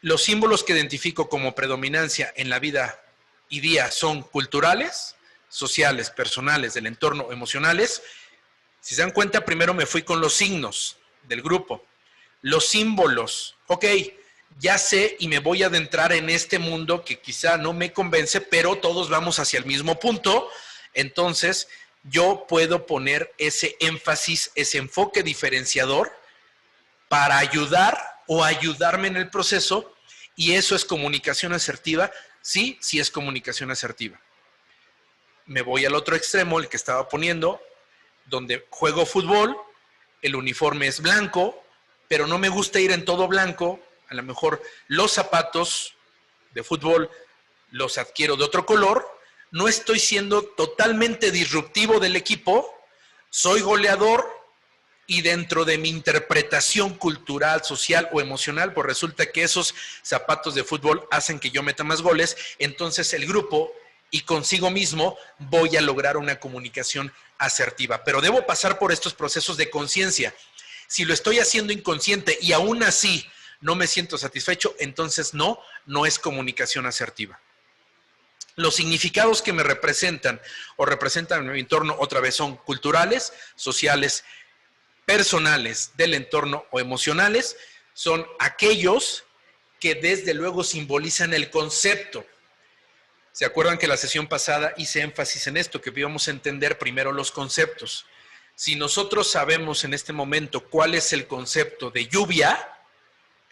Los símbolos que identifico como predominancia en la vida y día son culturales, sociales, personales, del entorno, emocionales. Si se dan cuenta, primero me fui con los signos del grupo. Los símbolos, ok, ya sé y me voy a adentrar en este mundo que quizá no me convence, pero todos vamos hacia el mismo punto. Entonces, yo puedo poner ese énfasis, ese enfoque diferenciador para ayudar o ayudarme en el proceso y eso es comunicación asertiva. Sí, sí es comunicación asertiva. Me voy al otro extremo, el que estaba poniendo, donde juego fútbol, el uniforme es blanco, pero no me gusta ir en todo blanco. A lo mejor los zapatos de fútbol los adquiero de otro color. No estoy siendo totalmente disruptivo del equipo. Soy goleador y dentro de mi interpretación cultural, social o emocional, pues resulta que esos zapatos de fútbol hacen que yo meta más goles. Entonces el grupo y consigo mismo voy a lograr una comunicación asertiva. Pero debo pasar por estos procesos de conciencia. Si lo estoy haciendo inconsciente y aún así no me siento satisfecho, entonces no es comunicación asertiva. Los significados que me representan o representan en mi entorno otra vez son culturales, sociales, personales del entorno o emocionales. Son aquellos que desde luego simbolizan el concepto. ¿Se acuerdan que la sesión pasada hice énfasis en esto, que íbamos a entender primero los conceptos? Si nosotros sabemos en este momento cuál es el concepto de lluvia,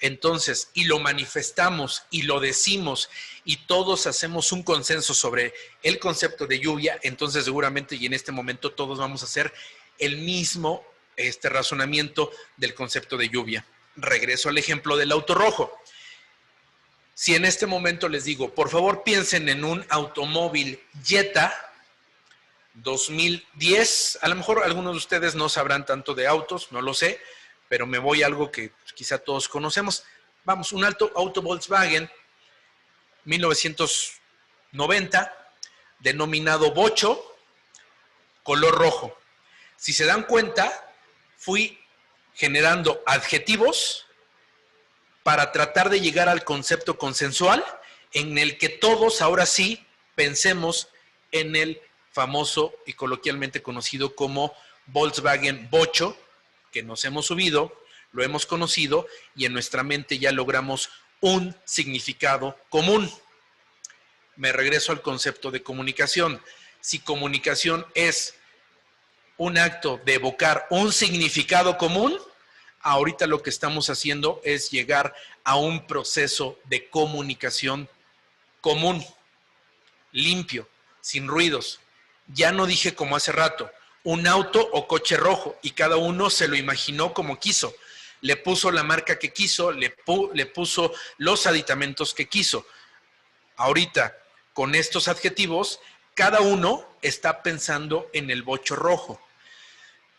entonces, y lo manifestamos y lo decimos y todos hacemos un consenso sobre el concepto de lluvia, entonces seguramente y en este momento todos vamos a hacer el mismo razonamiento del concepto de lluvia. Regreso al ejemplo del auto rojo. Si en este momento les digo, por favor piensen en un automóvil Jetta 2010, a lo mejor algunos de ustedes no sabrán tanto de autos, no lo sé, pero me voy a algo que quizá todos conocemos. Vamos, un auto Volkswagen 1990, denominado Bocho, color rojo. Si se dan cuenta, fui generando adjetivos para tratar de llegar al concepto consensual en el que todos ahora sí pensemos en el famoso y coloquialmente conocido como Volkswagen Bocho, que nos hemos subido, lo hemos conocido y en nuestra mente ya logramos un significado común. Me regreso al concepto de comunicación. Si comunicación es un acto de evocar un significado común, ahorita lo que estamos haciendo es llegar a un proceso de comunicación común, limpio, sin ruidos. Ya no dije como hace rato, un auto o coche rojo, y cada uno se lo imaginó como quiso. Le puso la marca que quiso, le puso los aditamentos que quiso. Ahorita, con estos adjetivos, cada uno está pensando en el bocho rojo.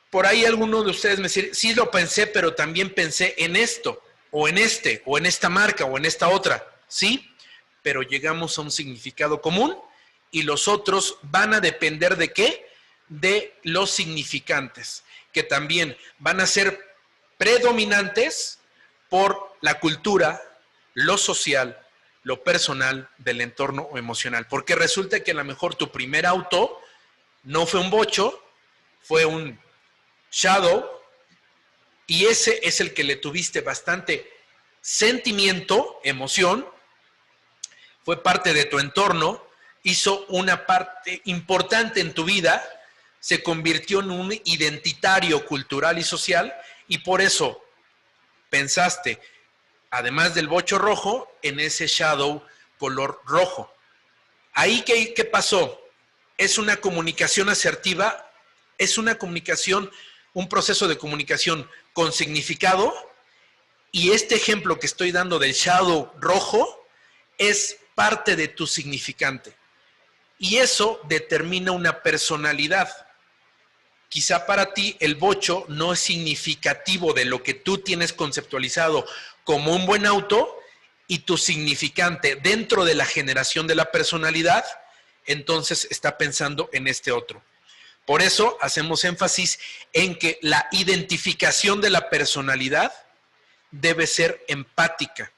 Por ahí alguno de ustedes me dice, sí lo pensé, pero también pensé en esto, o en este, o en esta marca, o en esta otra. Sí, pero llegamos a un significado común y los otros van a depender ¿de qué? De los significantes, que también van a ser predominantes por la cultura, lo social, lo personal del entorno o emocional. Porque resulta que a lo mejor tu primer auto no fue un bocho, fue un Shadow, y ese es el que le tuviste bastante sentimiento, emoción, fue parte de tu entorno, hizo una parte importante en tu vida, se convirtió en un identitario cultural y social, y por eso pensaste, además del bocho rojo, en ese Shadow color rojo. Ahí, ¿qué pasó? Es una comunicación asertiva, es una comunicación, un proceso de comunicación con significado, y este ejemplo que estoy dando del Shadow rojo es parte de tu significante. Y eso determina una personalidad. Quizá para ti el bocho no es significativo de lo que tú tienes conceptualizado como un buen auto, y tu significante dentro de la generación de la personalidad, entonces está pensando en este otro. Por eso hacemos énfasis en que la identificación de la personalidad debe ser empática.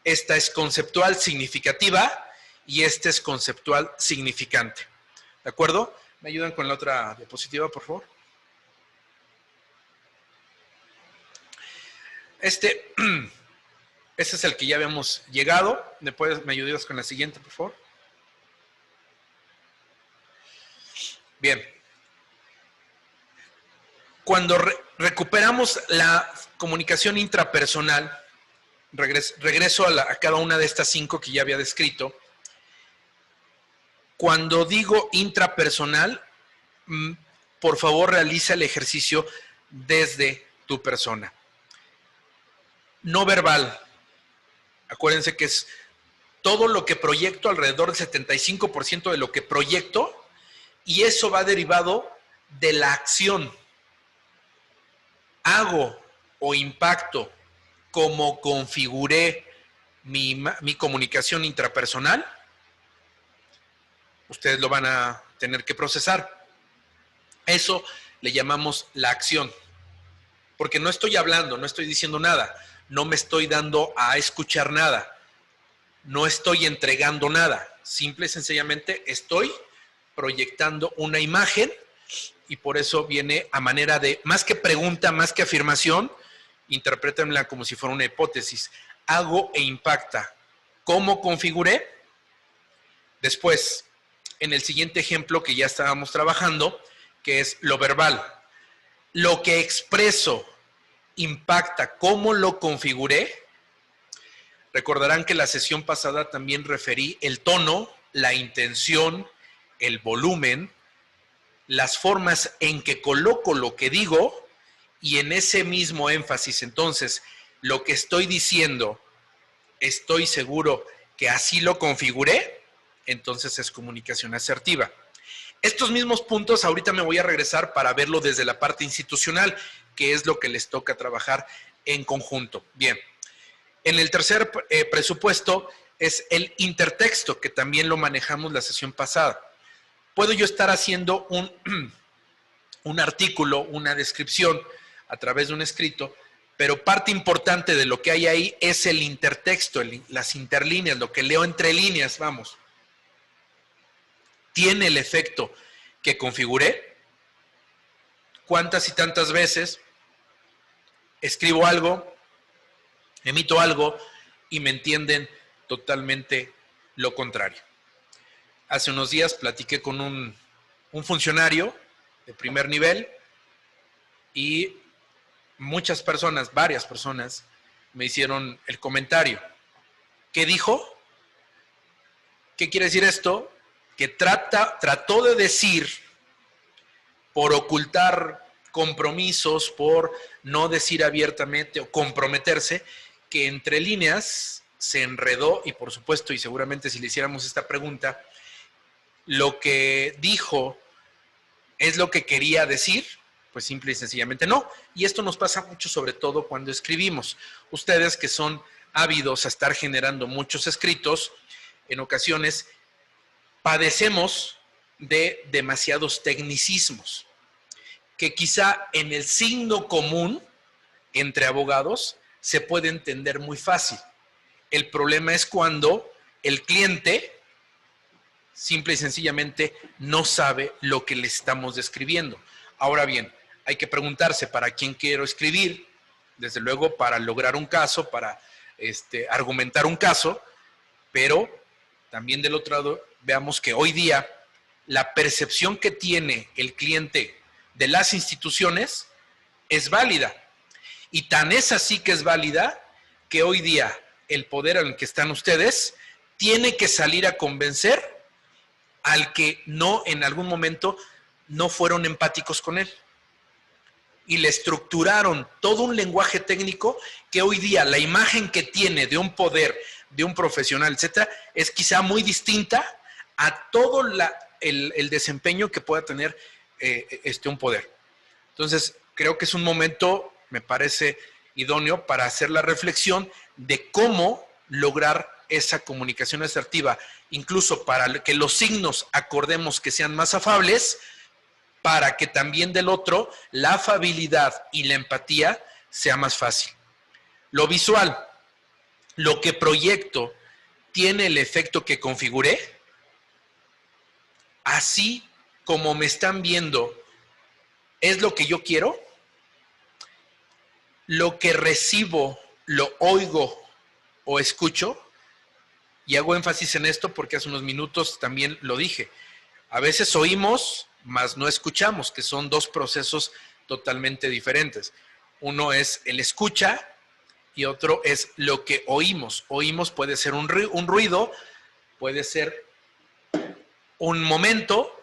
Esta es conceptual significativa y esta es conceptual significante. ¿De acuerdo? ¿Me ayudan con la otra diapositiva, por favor? Este es el que ya habíamos llegado. ¿Me ayudas con la siguiente, por favor? Bien. Cuando recuperamos la comunicación intrapersonal, regreso a cada una de estas 5 que ya había descrito. Cuando digo intrapersonal, por favor realiza el ejercicio desde tu persona. No verbal. Acuérdense que es todo lo que proyecto, alrededor del 75% de lo que proyecto, y eso va derivado de la acción. Hago o impacto como configuré mi comunicación intrapersonal. Ustedes lo van a tener que procesar. Eso le llamamos la acción. Porque no estoy hablando, no estoy diciendo nada, no me estoy dando a escuchar nada, no estoy entregando nada. Simple y sencillamente estoy proyectando una imagen, y por eso viene a manera de, más que pregunta, más que afirmación, interprétenla como si fuera una hipótesis. Hago e impacta. ¿Cómo configuré? Después, en el siguiente ejemplo que ya estábamos trabajando, que es lo verbal. Lo que expreso impacta cómo lo configuré. Recordarán que la sesión pasada también referí el tono, la intención, el volumen, las formas en que coloco lo que digo, y en ese mismo énfasis, entonces, lo que estoy diciendo, estoy seguro que así lo configuré, entonces es comunicación asertiva. Estos mismos puntos ahorita me voy a regresar para verlo desde la parte institucional, que es lo que les toca trabajar en conjunto. Bien, en el tercer presupuesto es el intertexto, que también lo manejamos la sesión pasada. Puedo yo estar haciendo un artículo, una descripción a través de un escrito, pero parte importante de lo que hay ahí es el intertexto, las interlíneas, lo que leo entre líneas, vamos. ¿Tiene el efecto que configuré? ¿Cuántas y tantas veces escribo algo, emito algo y me entienden totalmente lo contrario? Hace unos días platiqué con un funcionario de primer nivel y muchas personas, varias personas, me hicieron el comentario. ¿Qué dijo? ¿Qué quiere decir esto? Que trató de decir, por ocultar compromisos, por no decir abiertamente o comprometerse, que entre líneas se enredó y por supuesto, y seguramente si le hiciéramos esta pregunta, lo que dijo es lo que quería decir, pues simple y sencillamente no. Y esto nos pasa mucho, sobre todo cuando escribimos. Ustedes que son ávidos a estar generando muchos escritos, en ocasiones padecemos de demasiados tecnicismos, que quizá en el signo común entre abogados se puede entender muy fácil. El problema es cuando el cliente simple y sencillamente no sabe lo que le estamos describiendo. Ahora bien, hay que preguntarse para quién quiero escribir, desde luego para lograr un caso, para argumentar un caso, pero también del otro lado veamos que hoy día la percepción que tiene el cliente de las instituciones es válida. Y tan es así que es válida que hoy día el poder en el que están ustedes tiene que salir a convencer al que no, en algún momento, no fueron empáticos con él. Y le estructuraron todo un lenguaje técnico que hoy día la imagen que tiene de un poder, de un profesional, etcétera, es quizá muy distinta a todo el desempeño que pueda tener un poder. Entonces, creo que es un momento, me parece idóneo, para hacer la reflexión de cómo lograr esa comunicación asertiva, incluso para que los signos acordemos que sean más afables, para que también del otro la afabilidad y la empatía sea más fácil. Lo visual, lo que proyecto, tiene el efecto que configuré. Así como me están viendo, ¿es lo que yo quiero? Lo que recibo, lo oigo o escucho. Y hago énfasis en esto porque hace unos minutos también lo dije. A veces oímos, mas no escuchamos, que son dos procesos totalmente diferentes. Uno es el escucha y otro es lo que oímos. Oímos puede ser un ruido, puede ser un momento,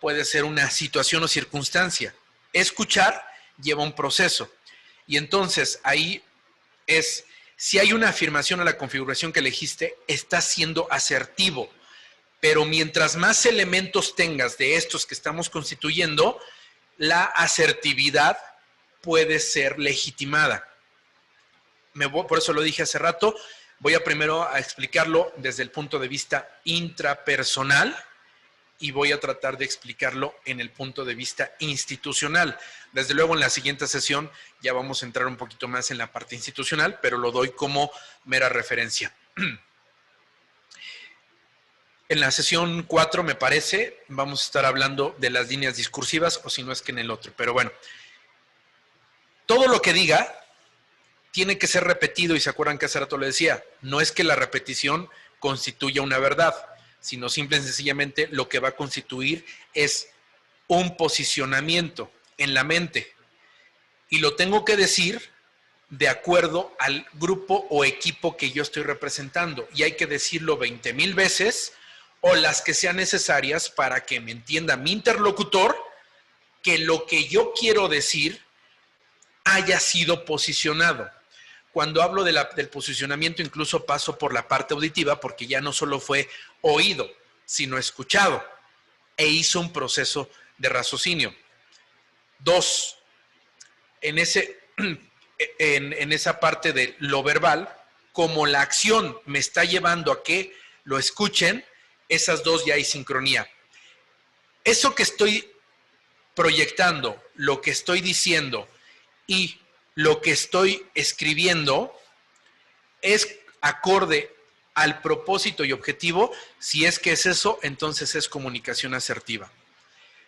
puede ser una situación o circunstancia. Escuchar lleva un proceso. Y entonces ahí es, si hay una afirmación a la configuración que elegiste, estás siendo asertivo. Pero mientras más elementos tengas de estos que estamos constituyendo, la asertividad puede ser legitimada. Por eso lo dije hace rato, voy a primero a explicarlo desde el punto de vista intrapersonal y voy a tratar de explicarlo en el punto de vista institucional. Desde luego en la siguiente sesión ya vamos a entrar un poquito más en la parte institucional, pero lo doy como mera referencia. En la sesión 4, me parece, vamos a estar hablando de las líneas discursivas, o si no es que en el otro. Pero bueno, todo lo que diga tiene que ser repetido, y se acuerdan que hace rato le decía, no es que la repetición constituya una verdad, sino simple y sencillamente lo que va a constituir es un posicionamiento en la mente. Y lo tengo que decir de acuerdo al grupo o equipo que yo estoy representando. Y hay que decirlo 20,000 veces o las que sean necesarias para que me entienda mi interlocutor que lo que yo quiero decir haya sido posicionado. Cuando hablo del posicionamiento, incluso paso por la parte auditiva, porque ya no solo fue oído, sino escuchado, e hizo un proceso de raciocinio. 2, en esa parte de lo verbal, como la acción me está llevando a que lo escuchen, esas dos ya hay sincronía. Eso que estoy proyectando, lo que estoy diciendo y lo que estoy escribiendo es acorde al propósito y objetivo. Si es que es eso, entonces es comunicación asertiva.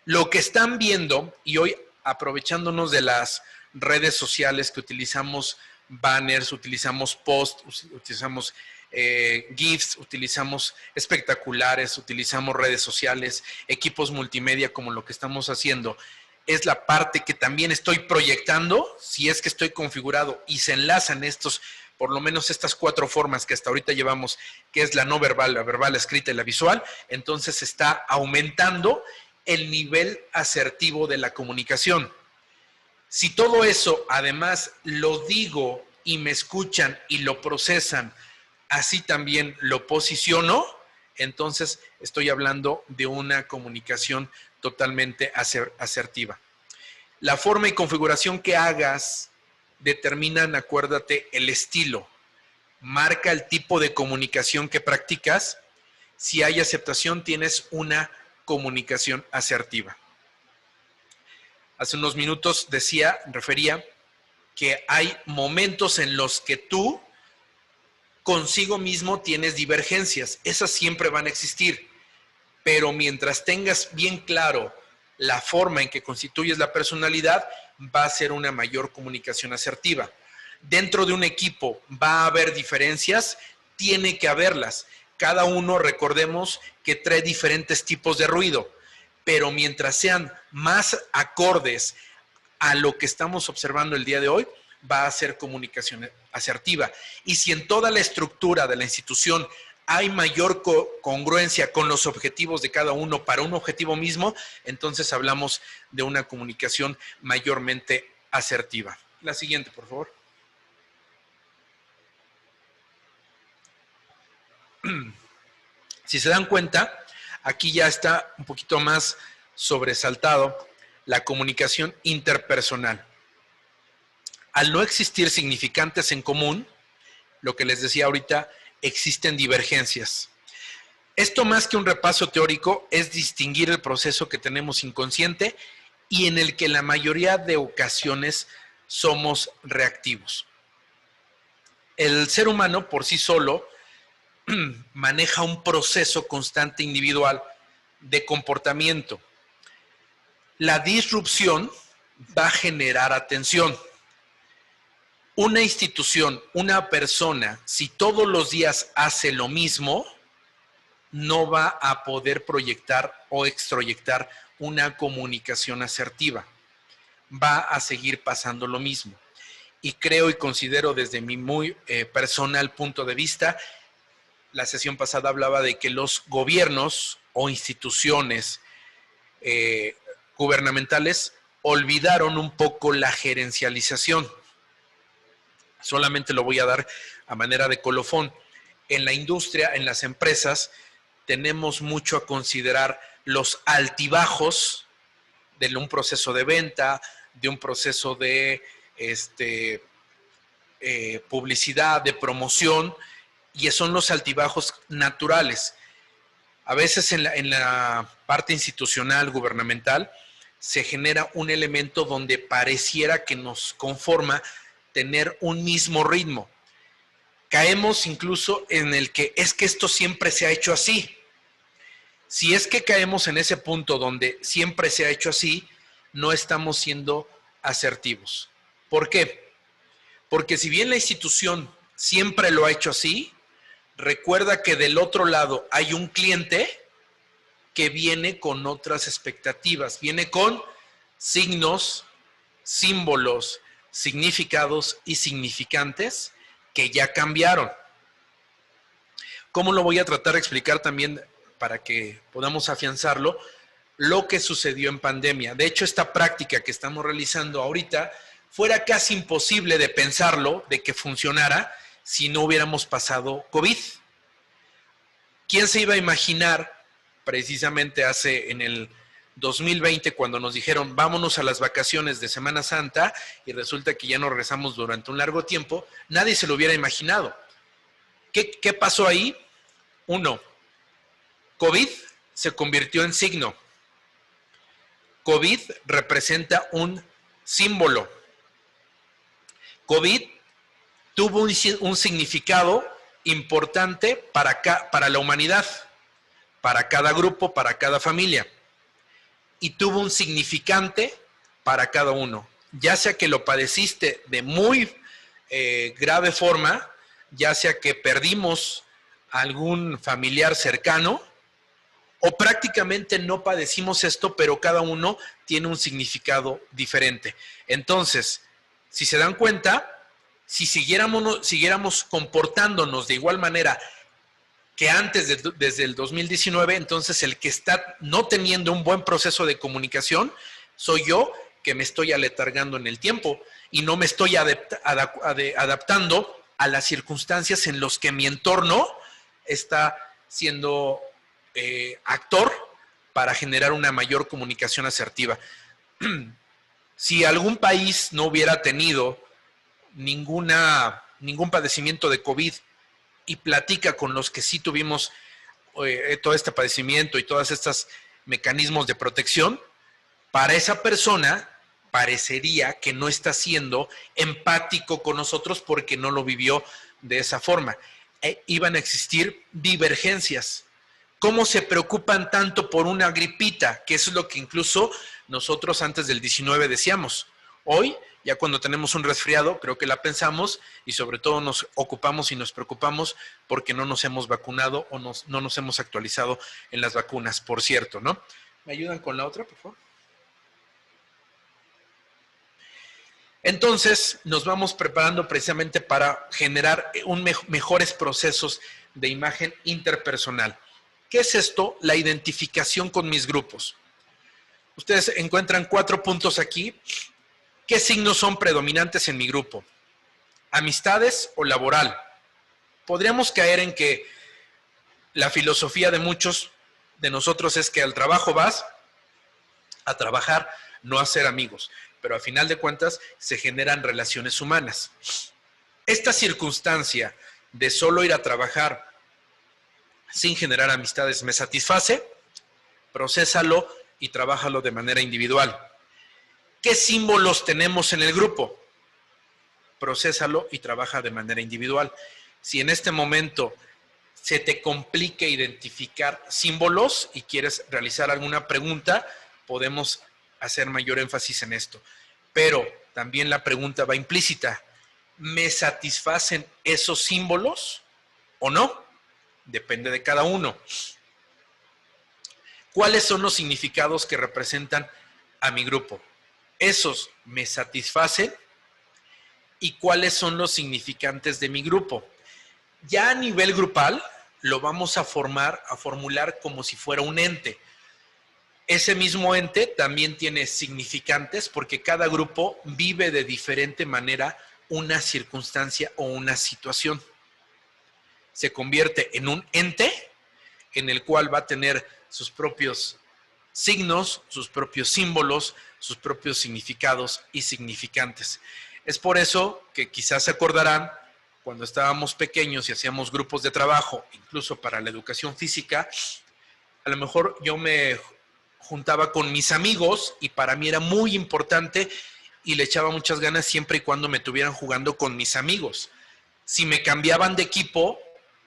Lo que están viendo, y hoy aprovechándonos de las redes sociales que utilizamos, banners, utilizamos posts, utilizamos GIFs, utilizamos espectaculares, utilizamos redes sociales, equipos multimedia como lo que estamos haciendo, es la parte que también estoy proyectando, si es que estoy configurado y se enlazan estos por lo menos estas 4 formas que hasta ahorita llevamos, que es la no verbal, la verbal, la escrita y la visual, entonces está aumentando el nivel asertivo de la comunicación. Si todo eso, además, lo digo y me escuchan y lo procesan, así también lo posiciono, entonces estoy hablando de una comunicación totalmente asertiva. La forma y configuración que hagas determinan, acuérdate, el estilo. Marca el tipo de comunicación que practicas. Si hay aceptación, tienes una comunicación asertiva. Hace unos minutos refería que hay momentos en los que tú consigo mismo tienes divergencias. Esas siempre van a existir. Pero mientras tengas bien claro la forma en que constituyes la personalidad, va a ser una mayor comunicación asertiva. Dentro de un equipo va a haber diferencias, tiene que haberlas. Cada uno, recordemos, que trae diferentes tipos de ruido, pero mientras sean más acordes a lo que estamos observando el día de hoy, va a ser comunicación asertiva. Y si en toda la estructura de la institución hay mayor congruencia con los objetivos de cada uno para un objetivo mismo, entonces hablamos de una comunicación mayormente asertiva. La siguiente, por favor. Si se dan cuenta, aquí ya está un poquito más sobresaltado la comunicación interpersonal. Al no existir significantes en común, lo que les decía ahorita, existen divergencias. Esto, más que un repaso teórico, es distinguir el proceso que tenemos inconsciente y en el que la mayoría de ocasiones somos reactivos. El ser humano por sí solo maneja un proceso constante individual de comportamiento. La disrupción va a generar atención. Una institución, una persona, si todos los días hace lo mismo, no va a poder proyectar o extroyectar una comunicación asertiva. Va a seguir pasando lo mismo. Y creo y considero desde mi muy personal punto de vista, la sesión pasada hablaba de que los gobiernos o instituciones gubernamentales olvidaron un poco la gerencialización. Solamente lo voy a dar a manera de colofón. En la industria, en las empresas, tenemos mucho a considerar los altibajos de un proceso de venta, de un proceso de publicidad, de promoción, y son los altibajos naturales. A veces en la parte institucional, gubernamental, se genera un elemento donde pareciera que nos conforma tener un mismo ritmo. Caemos incluso en el que es que esto siempre se ha hecho así. Si es que caemos en ese punto donde siempre se ha hecho así, no estamos siendo asertivos. ¿Por qué? Porque si bien la institución siempre lo ha hecho así, recuerda que del otro lado hay un cliente que viene con otras expectativas, viene con signos, símbolos, significados y significantes que ya cambiaron. ¿Cómo lo voy a tratar de explicar también para que podamos afianzarlo? Lo que sucedió en pandemia. De hecho, esta práctica que estamos realizando ahorita fuera casi imposible de pensarlo, de que funcionara, si no hubiéramos pasado COVID. ¿Quién se iba a imaginar precisamente en el 2020, cuando nos dijeron vámonos a las vacaciones de Semana Santa y resulta que ya no regresamos durante un largo tiempo? Nadie se lo hubiera imaginado. ¿Qué pasó ahí? Uno, COVID se convirtió en signo. COVID representa un símbolo. COVID tuvo un significado importante para la humanidad, para cada grupo, para cada familia. Y tuvo un significante para cada uno. Ya sea que lo padeciste de muy grave forma, ya sea que perdimos a algún familiar cercano, o prácticamente no padecimos esto, pero cada uno tiene un significado diferente. Entonces, si se dan cuenta, Si siguiéramos comportándonos de igual manera que antes, desde el 2019, entonces el que está no teniendo un buen proceso de comunicación soy yo, que me estoy aletargando en el tiempo y no me estoy adaptando a las circunstancias en las que mi entorno está siendo actor para generar una mayor comunicación asertiva. Si algún país no hubiera tenido ningún padecimiento de COVID y platica con los que sí tuvimos todo este padecimiento y todos estos mecanismos de protección, para esa persona parecería que no está siendo empático con nosotros porque no lo vivió de esa forma. Iban a existir divergencias. ¿Cómo se preocupan tanto por una gripita? Que eso es lo que incluso nosotros antes del 19 decíamos. Hoy, ya cuando tenemos un resfriado, creo que la pensamos y sobre todo nos ocupamos y nos preocupamos porque no nos hemos vacunado o no nos hemos actualizado en las vacunas, por cierto, ¿no? ¿Me ayudan con la otra, por favor? Entonces, nos vamos preparando precisamente para generar mejores procesos de imagen interpersonal. ¿Qué es esto? La identificación con mis grupos. Ustedes encuentran 4 puntos aquí. ¿Qué signos son predominantes en mi grupo? ¿Amistades o laboral? Podríamos caer en que la filosofía de muchos de nosotros es que al trabajo vas a trabajar, no a ser amigos. Pero a final de cuentas se generan relaciones humanas. Esta circunstancia de solo ir a trabajar sin generar amistades me satisface, procésalo y trabájalo de manera individual. ¿Qué símbolos tenemos en el grupo? Procésalo y trabaja de manera individual. Si en este momento se te complica identificar símbolos y quieres realizar alguna pregunta, podemos hacer mayor énfasis en esto. Pero también la pregunta va implícita. ¿Me satisfacen esos símbolos o no? Depende de cada uno. ¿Cuáles son los significados que representan a mi grupo? ¿Esos me satisfacen? ¿Y cuáles son los significantes de mi grupo? Ya a nivel grupal lo vamos a formular como si fuera un ente. Ese mismo ente también tiene significantes porque cada grupo vive de diferente manera una circunstancia o una situación. Se convierte en un ente en el cual va a tener sus propios signos, sus propios símbolos, sus propios significados y significantes. Es por eso que quizás se acordarán cuando estábamos pequeños y hacíamos grupos de trabajo, incluso para la educación física, a lo mejor yo me juntaba con mis amigos y para mí era muy importante y le echaba muchas ganas siempre y cuando me tuvieran jugando con mis amigos. Si me cambiaban de equipo,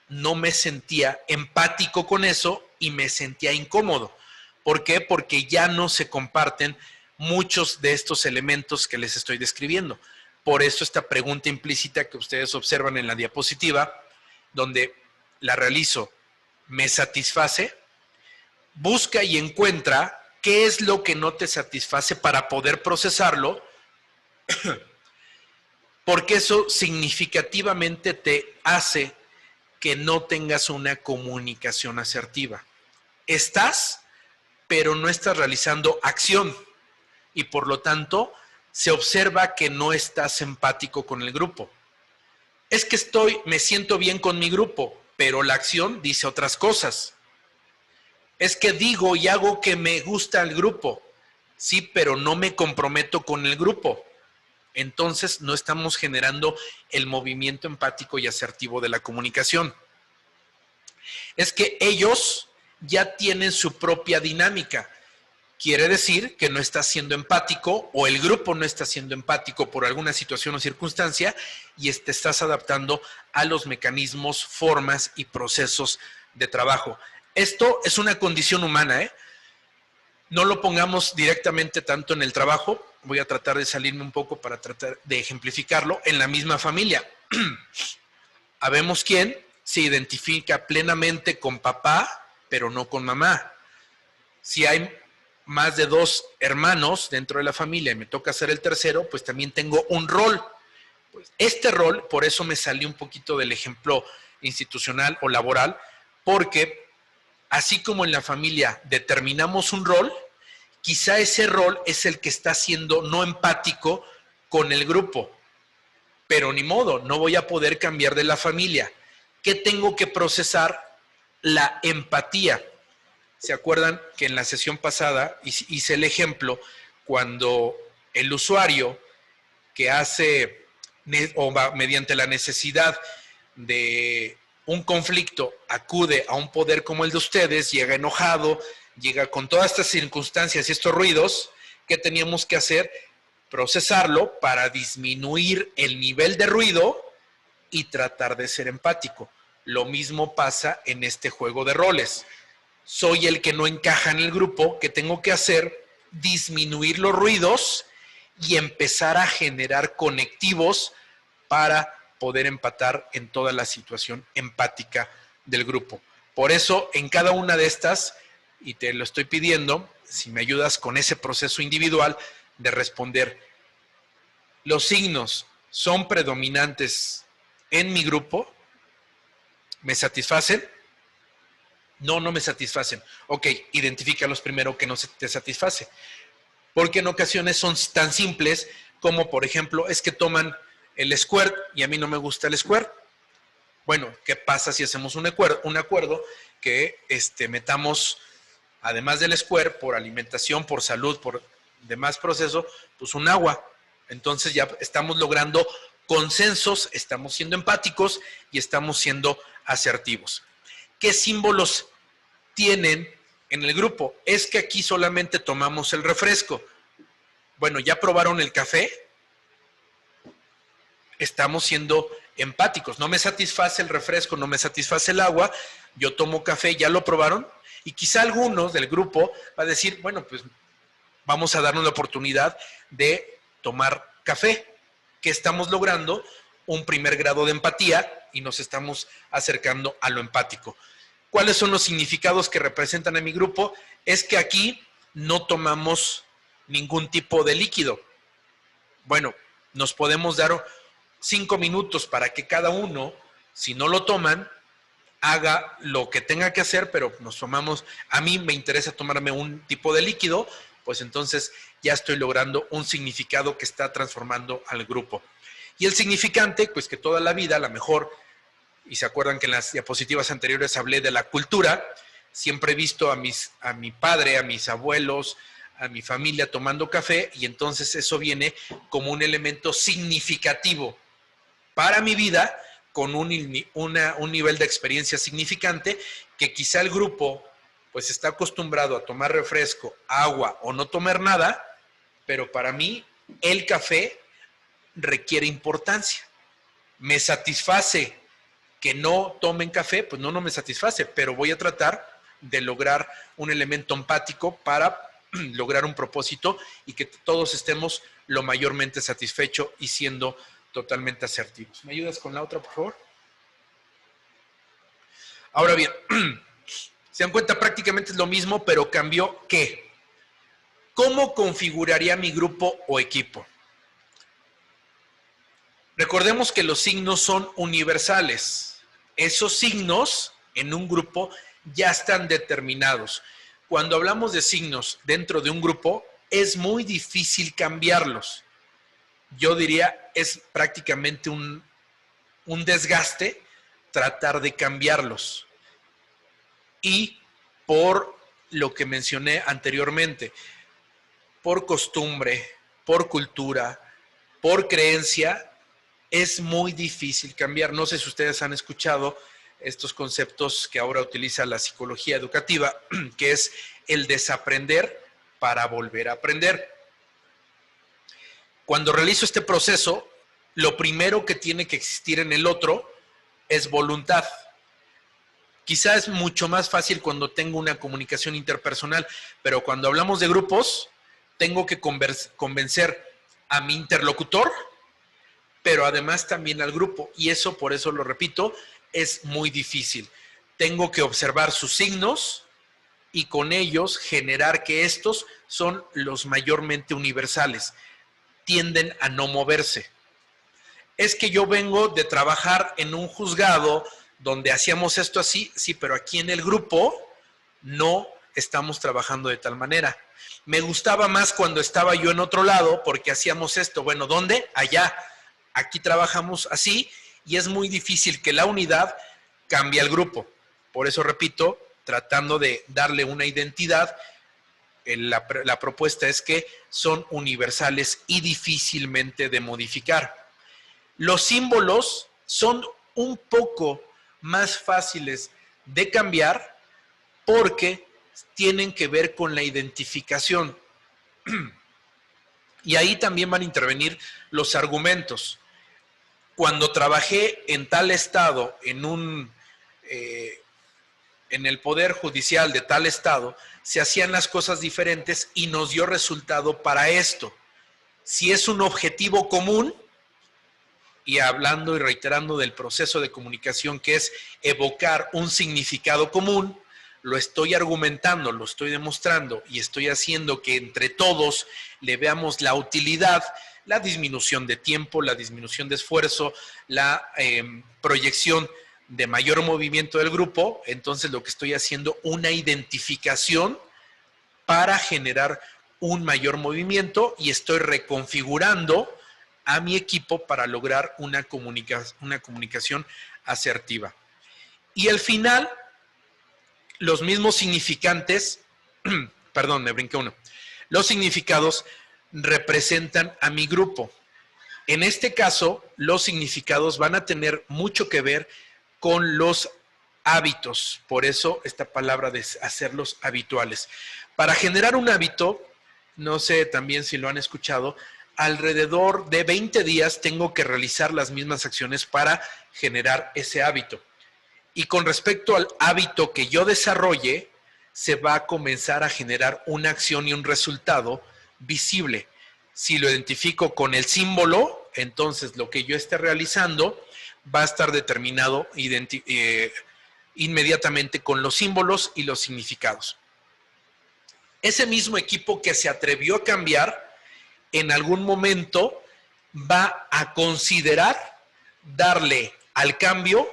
no me sentía empático con eso y me sentía incómodo. ¿Por qué? Porque ya no se comparten muchos de estos elementos que les estoy describiendo. Por eso esta pregunta implícita que ustedes observan en la diapositiva, donde la realizo, ¿me satisface? Busca y encuentra qué es lo que no te satisface para poder procesarlo, porque eso significativamente te hace que no tengas una comunicación asertiva. Estás, pero no estás realizando acción y por lo tanto se observa que no estás empático con el grupo. Es que me siento bien con mi grupo, pero la acción dice otras cosas. Es que digo y hago que me gusta el grupo, sí, pero no me comprometo con el grupo. Entonces no estamos generando el movimiento empático y asertivo de la comunicación. Es que ellos ya tienen su propia dinámica. Quiere decir que no estás siendo empático o el grupo no está siendo empático por alguna situación o circunstancia y te estás adaptando a los mecanismos, formas y procesos de trabajo. Esto es una condición humana, ¿eh? No lo pongamos directamente tanto en el trabajo. Voy a tratar de salirme un poco para tratar de ejemplificarlo en la misma familia. Habemos quien se identifica plenamente con papá, pero no con mamá. Si hay más de 2 hermanos dentro de la familia y me toca ser el tercero, pues también tengo un rol. Este rol, por eso me salí un poquito del ejemplo institucional o laboral, porque así como en la familia determinamos un rol, quizá ese rol es el que está siendo no empático con el grupo, pero ni modo, no voy a poder cambiar de la familia. ¿Qué tengo que procesar? La empatía. ¿Se acuerdan que en la sesión pasada hice el ejemplo cuando el usuario que hace o va mediante la necesidad de un conflicto acude a un poder como el de ustedes, llega enojado, llega con todas estas circunstancias y estos ruidos? ¿Qué teníamos que hacer? Procesarlo para disminuir el nivel de ruido y tratar de ser empático. Lo mismo pasa en este juego de roles. Soy el que no encaja en el grupo. ¿Qué tengo que hacer? Disminuir los ruidos y empezar a generar conectivos para poder empatar en toda la situación empática del grupo. Por eso, en cada una de estas, y te lo estoy pidiendo, si me ayudas con ese proceso individual de responder, ¿los signos son predominantes en mi grupo? ¿Me satisfacen? No, no me satisfacen. Ok, identifícalos primero que no te satisface. Porque en ocasiones son tan simples como, por ejemplo, es que toman el squirt y a mí no me gusta el squirt. Bueno, ¿qué pasa si hacemos un acuerdo que metamos, además del squirt, por alimentación, por salud, por demás proceso, pues un agua? Entonces ya estamos logrando consensos, estamos siendo empáticos y estamos siendo asertivos. ¿Qué símbolos tienen en el grupo? Es que aquí solamente tomamos el refresco. Bueno, ¿ya probaron el café? Estamos siendo empáticos. No me satisface el refresco, no me satisface el agua, yo tomo café, ¿ya lo probaron? Y quizá algunos del grupo va a decir, bueno, pues vamos a darnos la oportunidad de tomar café. ¿Qué estamos logrando? Un primer grado de empatía y nos estamos acercando a lo empático. ¿Cuáles son los significados que representan a mi grupo? Es que aquí no tomamos ningún tipo de líquido. Bueno, nos podemos dar 5 minutos para que cada uno, si no lo toman, haga lo que tenga que hacer, pero nos tomamos, a mí me interesa tomarme un tipo de líquido, pues entonces ya estoy logrando un significado que está transformando al grupo. Y el significante, pues que toda la vida, a lo mejor, y se acuerdan que en las diapositivas anteriores hablé de la cultura, siempre he visto a mi padre, a mis abuelos, a mi familia tomando café, y entonces eso viene como un elemento significativo para mi vida, con un nivel de experiencia significante, que quizá el grupo pues está acostumbrado a tomar refresco, agua o no tomar nada, pero para mí el café requiere importancia. ¿Me satisface que no tomen café? Pues no me satisface, pero voy a tratar de lograr un elemento empático para lograr un propósito y que todos estemos lo mayormente satisfechos y siendo totalmente asertivos. ¿Me ayudas con la otra, por favor? Ahora bien, se dan cuenta, prácticamente es lo mismo, pero cambió ¿qué? ¿Cómo configuraría mi grupo o equipo? Recordemos que los signos son universales. Esos signos en un grupo ya están determinados. Cuando hablamos de signos dentro de un grupo, es muy difícil cambiarlos. Yo diría, es prácticamente un desgaste tratar de cambiarlos. Y por lo que mencioné anteriormente, por costumbre, por cultura, por creencia, es muy difícil cambiar. No sé si ustedes han escuchado estos conceptos que ahora utiliza la psicología educativa, que es el desaprender para volver a aprender. Cuando realizo este proceso, lo primero que tiene que existir en el otro es voluntad. Quizás es mucho más fácil cuando tengo una comunicación interpersonal, pero cuando hablamos de grupos, tengo que convencer a mi interlocutor, pero además también al grupo. Y eso, por eso lo repito, es muy difícil. Tengo que observar sus signos y con ellos generar que estos son los mayormente universales. Tienden a no moverse. Es que yo vengo de trabajar en un juzgado donde hacíamos esto así, sí, pero aquí en el grupo no estamos trabajando de tal manera. Me gustaba más cuando estaba yo en otro lado porque hacíamos esto. Bueno, ¿dónde? Allá. Aquí trabajamos así y es muy difícil que la unidad cambie al grupo. Por eso, repito, tratando de darle una identidad, la propuesta es que son universales y difícilmente de modificar. Los símbolos son un poco más fáciles de cambiar porque tienen que ver con la identificación. Y ahí también van a intervenir los argumentos. Cuando trabajé en tal estado, en el Poder Judicial de tal estado, se hacían las cosas diferentes y nos dio resultado para esto. Si es un objetivo común, y hablando y reiterando del proceso de comunicación que es evocar un significado común, lo estoy argumentando, lo estoy demostrando y estoy haciendo que entre todos le veamos la utilidad, la disminución de tiempo, la disminución de esfuerzo, la proyección de mayor movimiento del grupo. Entonces lo que estoy haciendo una identificación para generar un mayor movimiento y estoy reconfigurando a mi equipo para lograr una comunicación asertiva. Y al final, los mismos significantes, perdón, me brinqué uno, los significados representan a mi grupo. En este caso, los significados van a tener mucho que ver con los hábitos, por eso esta palabra de hacerlos habituales. Para generar un hábito, no sé también si lo han escuchado, alrededor de 20 días tengo que realizar las mismas acciones para generar ese hábito. Y con respecto al hábito que yo desarrolle, se va a comenzar a generar una acción y un resultado visible. Si lo identifico con el símbolo, entonces lo que yo esté realizando va a estar determinado inmediatamente con los símbolos y los significados. Ese mismo equipo que se atrevió a cambiar, en algún momento va a considerar darle al cambio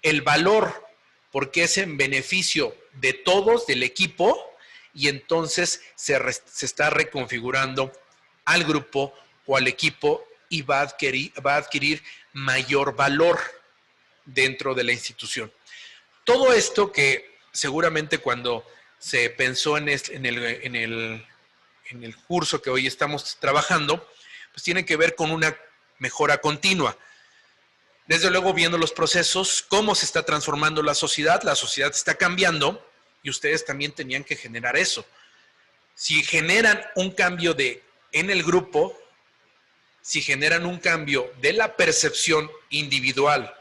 el valor, porque es en beneficio de todos, del equipo, y entonces se está reconfigurando al grupo o al equipo y va a adquirir mayor valor dentro de la institución. Todo esto que seguramente cuando se pensó en el curso que hoy estamos trabajando, pues tiene que ver con una mejora continua. Desde luego viendo los procesos, cómo se está transformando la sociedad está cambiando y ustedes también tenían que generar eso. Si generan un cambio en el grupo, si generan un cambio de la percepción individual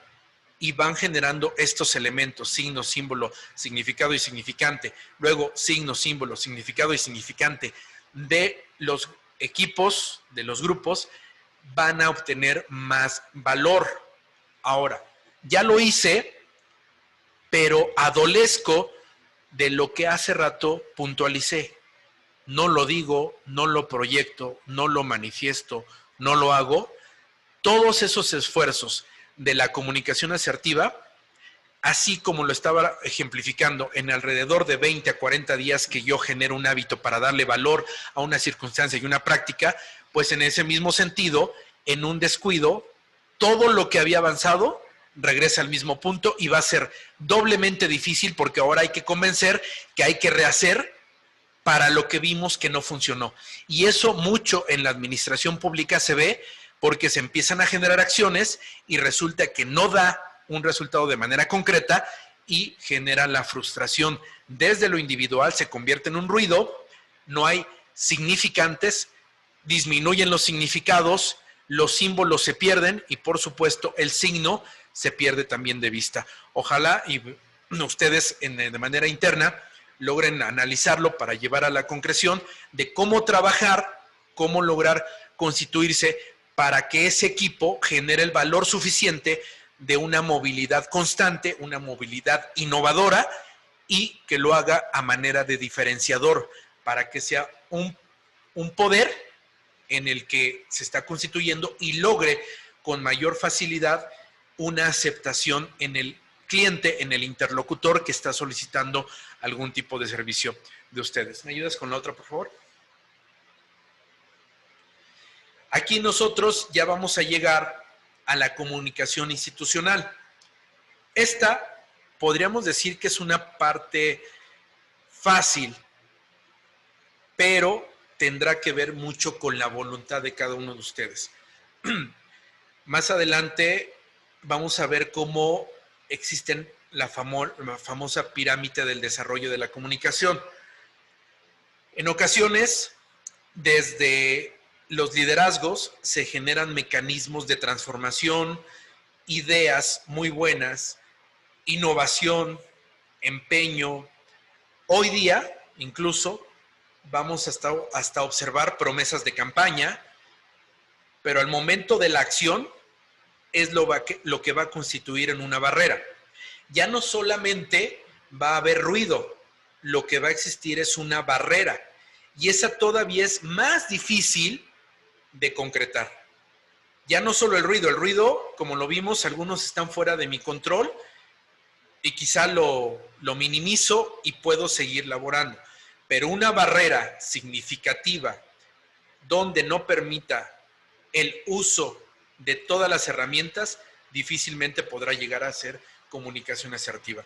y van generando estos elementos, signo, símbolo, significado y significante, luego signo, símbolo, significado y significante de los equipos, de los grupos, van a obtener más valor. Ahora, ya lo hice, pero adolezco de lo que hace rato puntualicé. No lo digo, no lo proyecto, no lo manifiesto, no lo hago. Todos esos esfuerzos de la comunicación asertiva, así como lo estaba ejemplificando en alrededor de 20 a 40 días que yo genero un hábito para darle valor a una circunstancia y una práctica, pues en ese mismo sentido, en un descuido, todo lo que había avanzado regresa al mismo punto y va a ser doblemente difícil porque ahora hay que convencer que hay que rehacer para lo que vimos que no funcionó. Y eso mucho en la administración pública se ve porque se empiezan a generar acciones y resulta que no da un resultado de manera concreta y genera la frustración. Desde lo individual se convierte en un ruido, no hay significantes, disminuyen los significados, los símbolos se pierden y por supuesto el signo se pierde también de vista. Ojalá y ustedes de manera interna logren analizarlo para llevar a la concreción de cómo trabajar, cómo lograr constituirse para que ese equipo genere el valor suficiente de una movilidad constante, una movilidad innovadora y que lo haga a manera de diferenciador para que sea un poder en el que se está constituyendo y logre con mayor facilidad una aceptación en el cliente, en el interlocutor que está solicitando algún tipo de servicio de ustedes. ¿Me ayudas con la otra, por favor? Aquí nosotros ya vamos a llegar a la comunicación institucional. Esta podríamos decir que es una parte fácil, pero tendrá que ver mucho con la voluntad de cada uno de ustedes. Más adelante vamos a ver cómo existen la famosa pirámide del desarrollo de la comunicación. En ocasiones, desde los liderazgos se generan mecanismos de transformación, ideas muy buenas, innovación, empeño. Hoy día, incluso, vamos hasta observar promesas de campaña, pero al momento de la acción es lo que va a constituir en una barrera. Ya no solamente va a haber ruido, lo que va a existir es una barrera, y esa todavía es más difícil de concretar. Ya no solo el ruido, como lo vimos, algunos están fuera de mi control y quizá lo minimizo y puedo seguir laborando. Pero una barrera significativa donde no permita el uso de todas las herramientas, difícilmente podrá llegar a ser comunicación asertiva.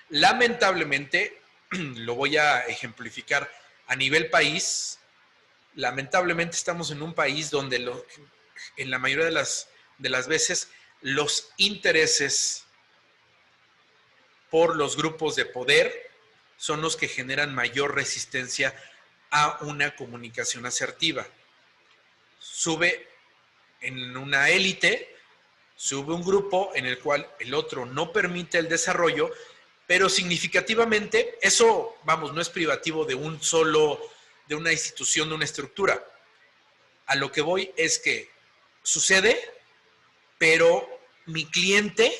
Lamentablemente, lo voy a ejemplificar a nivel país, lamentablemente estamos en un país donde en la mayoría de las veces los intereses por los grupos de poder son los que generan mayor resistencia a una comunicación asertiva. Sube en una élite, sube un grupo en el cual el otro no permite el desarrollo, pero significativamente eso, vamos, no es privativo de de una institución, de una estructura. A lo que voy es que sucede, pero mi cliente,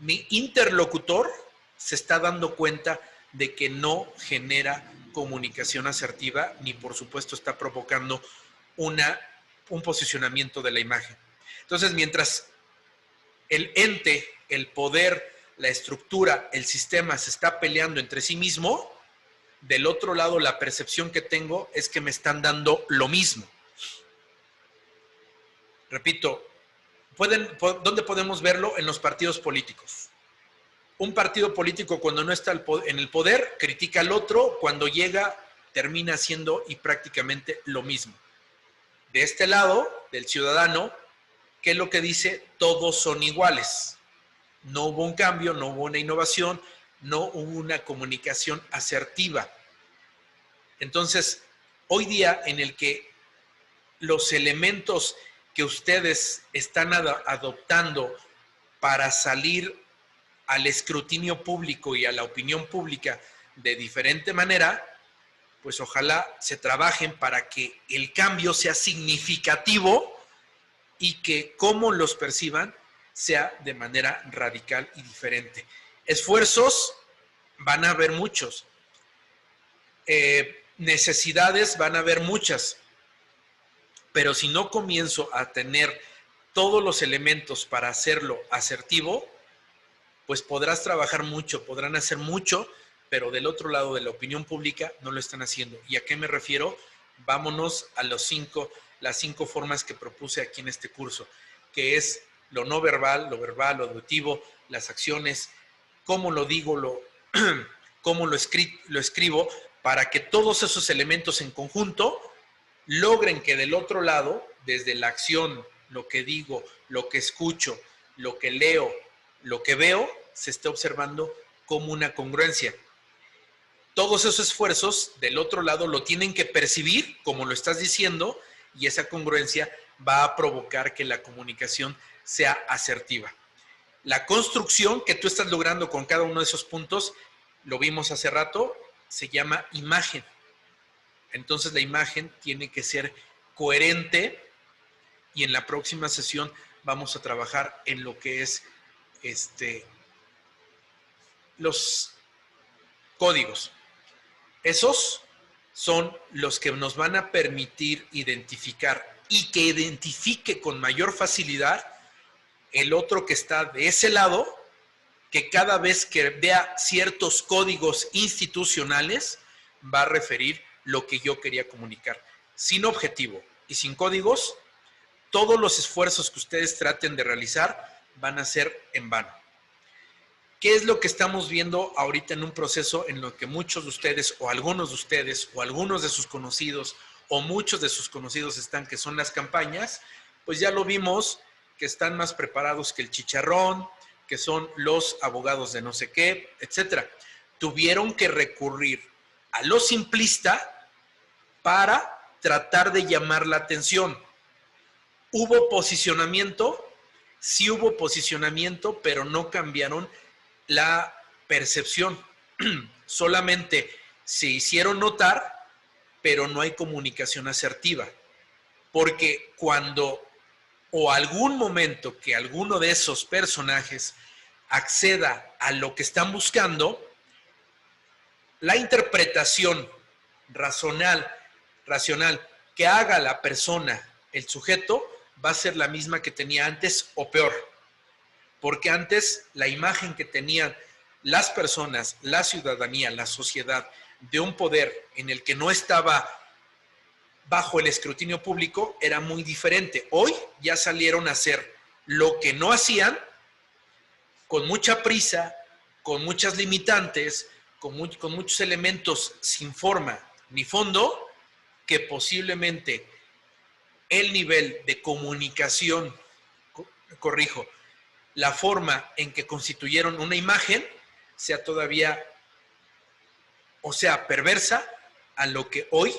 mi interlocutor, se está dando cuenta de que no genera comunicación asertiva, ni por supuesto está provocando un posicionamiento de la imagen. Entonces, mientras el ente, el poder, la estructura, el sistema se está peleando entre sí mismo, del otro lado la percepción que tengo es que me están dando lo mismo. Repito, ¿dónde podemos verlo? En los partidos políticos. Un partido político cuando no está en el poder critica al otro, cuando llega termina haciendo y prácticamente lo mismo. De este lado, del ciudadano, ¿qué es lo que dice? Todos son iguales. No hubo un cambio, no hubo una innovación, no hubo una comunicación asertiva. Entonces, hoy día en el que los elementos que ustedes están adoptando para salir al escrutinio público y a la opinión pública de diferente manera, pues ojalá se trabajen para que el cambio sea significativo y que como los perciban sea de manera radical y diferente. Esfuerzos van a haber muchos, necesidades van a haber muchas, pero si no comienzo a tener todos los elementos para hacerlo asertivo, pues podrás trabajar mucho, podrán hacer mucho, pero del otro lado de la opinión pública no lo están haciendo. ¿Y a qué me refiero? Vámonos a las 5 formas que propuse aquí en este curso, que es lo no verbal, lo auditivo, las acciones, cómo lo digo, cómo lo escribo, para que todos esos elementos en conjunto logren que del otro lado, desde la acción, lo que digo, lo que escucho, lo que leo, lo que veo, se esté observando como una congruencia. Todos esos esfuerzos del otro lado lo tienen que percibir, como lo estás diciendo, y esa congruencia va a provocar que la comunicación sea asertiva. La construcción que tú estás logrando con cada uno de esos puntos, lo vimos hace rato, se llama imagen. Entonces la imagen tiene que ser coherente y en la próxima sesión vamos a trabajar en lo que es los códigos. Esos son los que nos van a permitir identificar y que identifique con mayor facilidad el otro que está de ese lado, que cada vez que vea ciertos códigos institucionales va a referir lo que yo quería comunicar. Sin objetivo y sin códigos, todos los esfuerzos que ustedes traten de realizar van a ser en vano. ¿Qué es lo que estamos viendo ahorita en un proceso en lo que muchos de ustedes o algunos de ustedes o algunos de sus conocidos o muchos de sus conocidos están, que son las campañas? Pues ya lo vimos, que están más preparados que el chicharrón, que son los abogados de no sé qué, etcétera. Tuvieron que recurrir a lo simplista para tratar de llamar la atención. ¿Hubo posicionamiento? Sí hubo posicionamiento, pero no cambiaron la percepción. Solamente se hicieron notar, pero no hay comunicación asertiva. Porque cuando o algún momento que alguno de esos personajes acceda a lo que están buscando, la interpretación racional que haga la persona, el sujeto, va a ser la misma que tenía antes o peor. Porque antes la imagen que tenían las personas, la ciudadanía, la sociedad, de un poder en el que no estaba bajo el escrutinio público era muy diferente. Hoy ya salieron a hacer lo que no hacían, con mucha prisa, con muchas limitantes, con muchos elementos sin forma ni fondo, que posiblemente el nivel de comunicación, corrijo, la forma en que constituyeron una imagen sea todavía, o sea, perversa a lo que hoy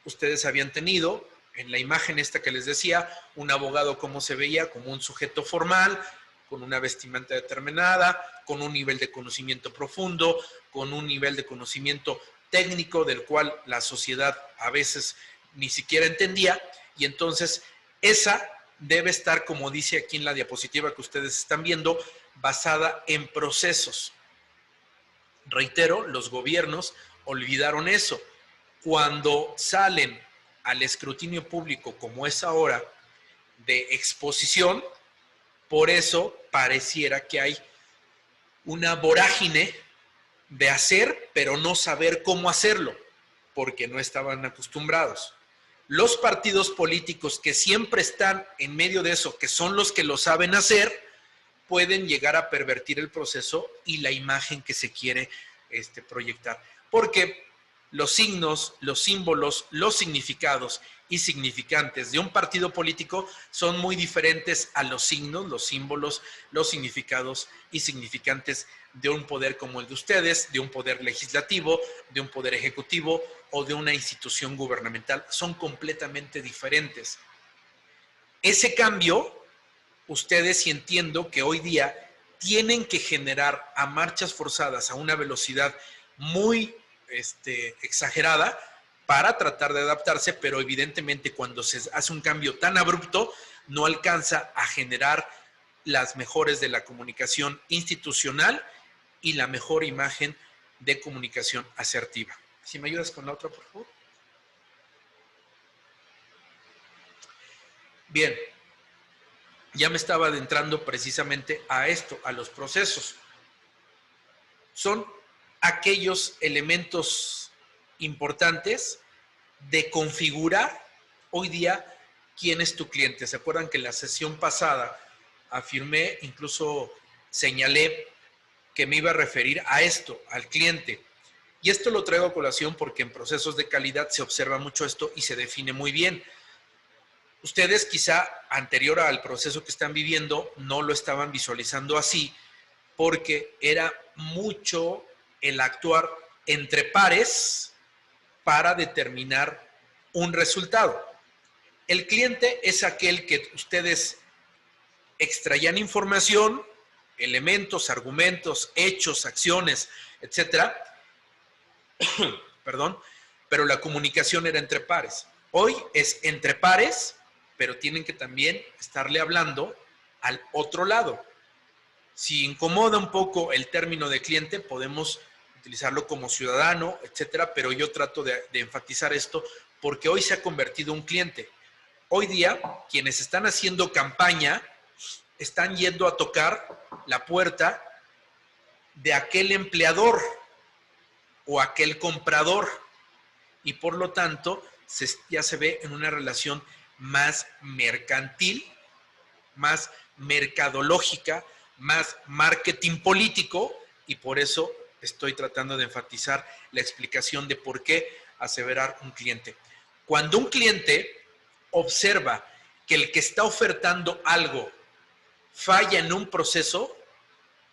ustedes habían tenido. En la imagen esta que les decía, un abogado cómo se veía, como un sujeto formal, con una vestimenta determinada, con un nivel de conocimiento profundo, con un nivel de conocimiento técnico del cual la sociedad a veces ni siquiera entendía, y entonces esa debe estar, como dice aquí en la diapositiva que ustedes están viendo, basada en procesos. Reitero, los gobiernos olvidaron eso. Cuando salen al escrutinio público, como es ahora, de exposición, por eso pareciera que hay una vorágine de hacer, pero no saber cómo hacerlo, porque no estaban acostumbrados. Los partidos políticos que siempre están en medio de eso, que son los que lo saben hacer, pueden llegar a pervertir el proceso y la imagen que se quiere proyectar. Porque los signos, los símbolos, los significados y significantes de un partido político son muy diferentes a los signos, los símbolos, los significados y significantes de un poder como el de ustedes, de un poder legislativo, de un poder ejecutivo o de una institución gubernamental. Son completamente diferentes. Ese cambio, ustedes, y entiendo que hoy día tienen que generar a marchas forzadas a una velocidad muy exagerada para tratar de adaptarse, pero evidentemente cuando se hace un cambio tan abrupto no alcanza a generar las mejores de la comunicación institucional y la mejor imagen de comunicación asertiva. Si me ayudas con la otra, por favor. Bien, ya me estaba adentrando precisamente a esto, a los procesos. Son aquellos elementos importantes de configurar hoy día quién es tu cliente. ¿Se acuerdan que en la sesión pasada afirmé, incluso señalé que me iba a referir a esto, al cliente? Y esto lo traigo a colación porque en procesos de calidad se observa mucho esto y se define muy bien. Ustedes quizá anterior al proceso que están viviendo no lo estaban visualizando así, porque era mucho el actuar entre pares para determinar un resultado. El cliente es aquel que ustedes extraían información, elementos, argumentos, hechos, acciones, etcétera. Perdón, pero la comunicación era entre pares. Hoy es entre pares, pero tienen que también estarle hablando al otro lado. Si incomoda un poco el término de cliente, podemos utilizarlo como ciudadano, etcétera, pero yo trato de enfatizar esto porque hoy se ha convertido en un cliente. Hoy día, quienes están haciendo campaña están yendo a tocar la puerta de aquel empleador o aquel comprador y por lo tanto ya se ve en una relación más mercantil, más mercadológica, más marketing político y por eso estoy tratando de enfatizar la explicación de por qué aseverar un cliente. Cuando un cliente observa que el que está ofertando algo falla en un proceso,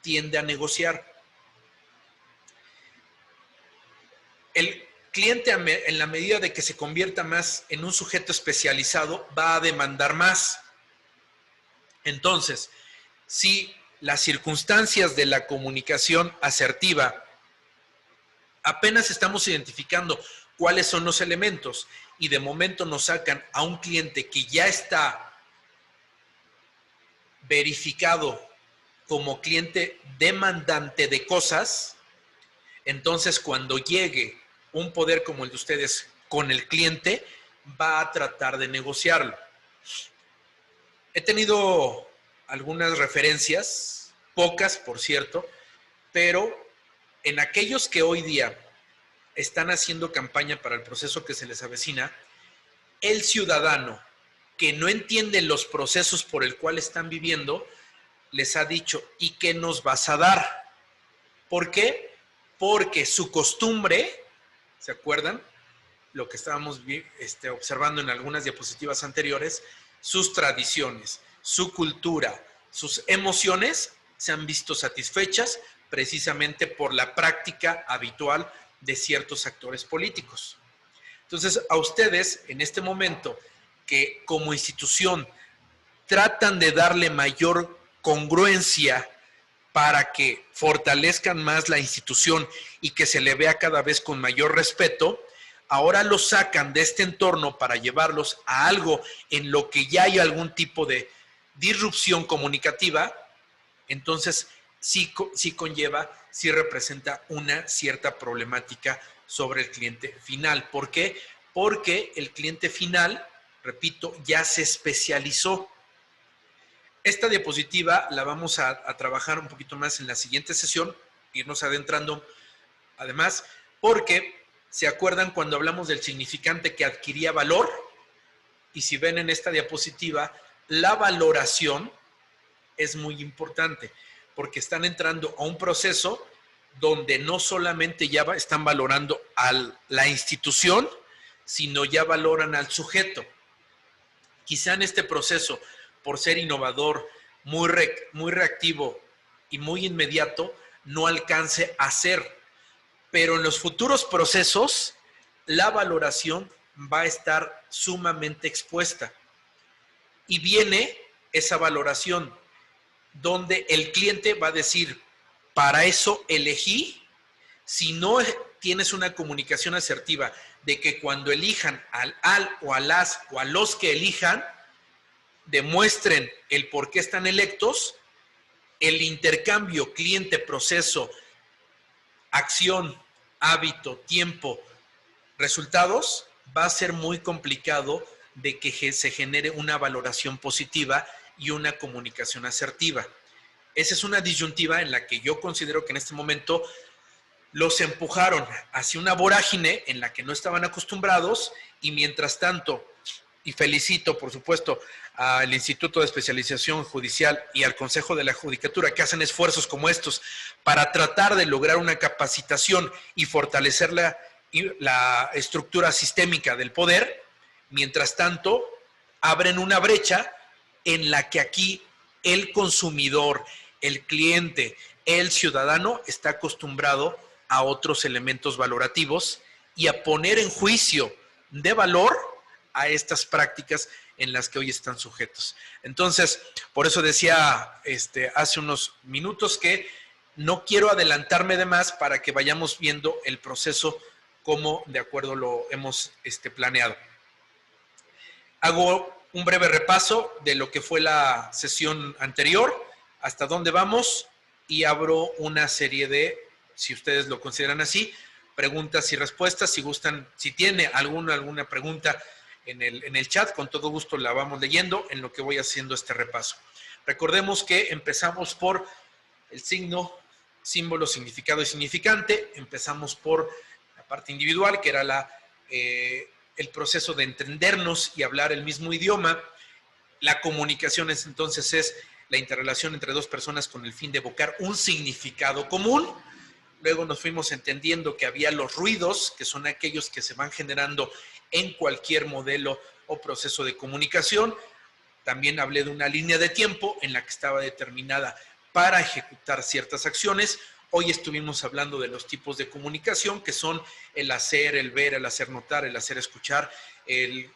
tiende a negociar. El cliente, en la medida de que se convierta más en un sujeto especializado, va a demandar más. Entonces, si las circunstancias de la comunicación asertiva apenas estamos identificando cuáles son los elementos y de momento nos sacan a un cliente que ya está verificado como cliente demandante de cosas, entonces cuando llegue un poder como el de ustedes con el cliente, va a tratar de negociarlo. He tenido algunas referencias, pocas por cierto, pero en aquellos que hoy día están haciendo campaña para el proceso que se les avecina, el ciudadano que no entiende los procesos por el cual están viviendo, les ha dicho, ¿y qué nos vas a dar? ¿Por qué? Porque su costumbre, ¿se acuerdan? Lo que estábamos observando en algunas diapositivas anteriores, sus tradiciones, su cultura, sus emociones se han visto satisfechas precisamente por la práctica habitual de ciertos actores políticos. Entonces, a ustedes, en este momento, que como institución tratan de darle mayor congruencia para que fortalezcan más la institución y que se le vea cada vez con mayor respeto, ahora los sacan de este entorno para llevarlos a algo en lo que ya hay algún tipo de disrupción comunicativa, entonces sí conlleva, sí representa una cierta problemática sobre el cliente final. ¿Por qué? Porque el cliente final, repito, ya se especializó. Esta diapositiva la vamos a trabajar un poquito más en la siguiente sesión, irnos adentrando además, porque ¿se acuerdan cuando hablamos del significante que adquiría valor? Y si ven en esta diapositiva, la valoración es muy importante, porque están entrando a un proceso donde no solamente ya están valorando a la institución, sino ya valoran al sujeto. Quizá en este proceso, por ser innovador, muy reactivo y muy inmediato, no alcance a ser. Pero en los futuros procesos, la valoración va a estar sumamente expuesta. Y viene esa valoración donde el cliente va a decir, para eso elegí. Si no tienes una comunicación asertiva de que cuando elijan al o a las o a los que elijan, demuestren el por qué están electos, el intercambio cliente-proceso, acción, hábito, tiempo, resultados, va a ser muy complicado de que se genere una valoración positiva y una comunicación asertiva. Esa es una disyuntiva en la que yo considero que en este momento los empujaron hacia una vorágine en la que no estaban acostumbrados y mientras tanto, y felicito por supuesto al Instituto de Especialización Judicial y al Consejo de la Judicatura que hacen esfuerzos como estos para tratar de lograr una capacitación y fortalecer la estructura sistémica del poder, mientras tanto abren una brecha en la que aquí el consumidor, el cliente, el ciudadano está acostumbrado a otros elementos valorativos y a poner en juicio de valor a estas prácticas en las que hoy están sujetos. Entonces, por eso decía hace unos minutos que no quiero adelantarme de más para que vayamos viendo el proceso como de acuerdo lo hemos planeado. Hago un breve repaso de lo que fue la sesión anterior, hasta dónde vamos y abro una serie de, si ustedes lo consideran así, preguntas y respuestas. Si gustan, si tiene alguna pregunta en el chat, con todo gusto la vamos leyendo en lo que voy haciendo este repaso. Recordemos que empezamos por el signo, símbolo, significado y significante. Empezamos por la parte individual, que era el proceso de entendernos y hablar el mismo idioma. La comunicación entonces es la interrelación entre dos personas con el fin de evocar un significado común. Luego nos fuimos entendiendo que había los ruidos, que son aquellos que se van generando en cualquier modelo o proceso de comunicación. También hablé de una línea de tiempo en la que estaba determinada para ejecutar ciertas acciones. Hoy estuvimos hablando de los tipos de comunicación, que son el hacer, el ver, el hacer notar, el hacer escuchar,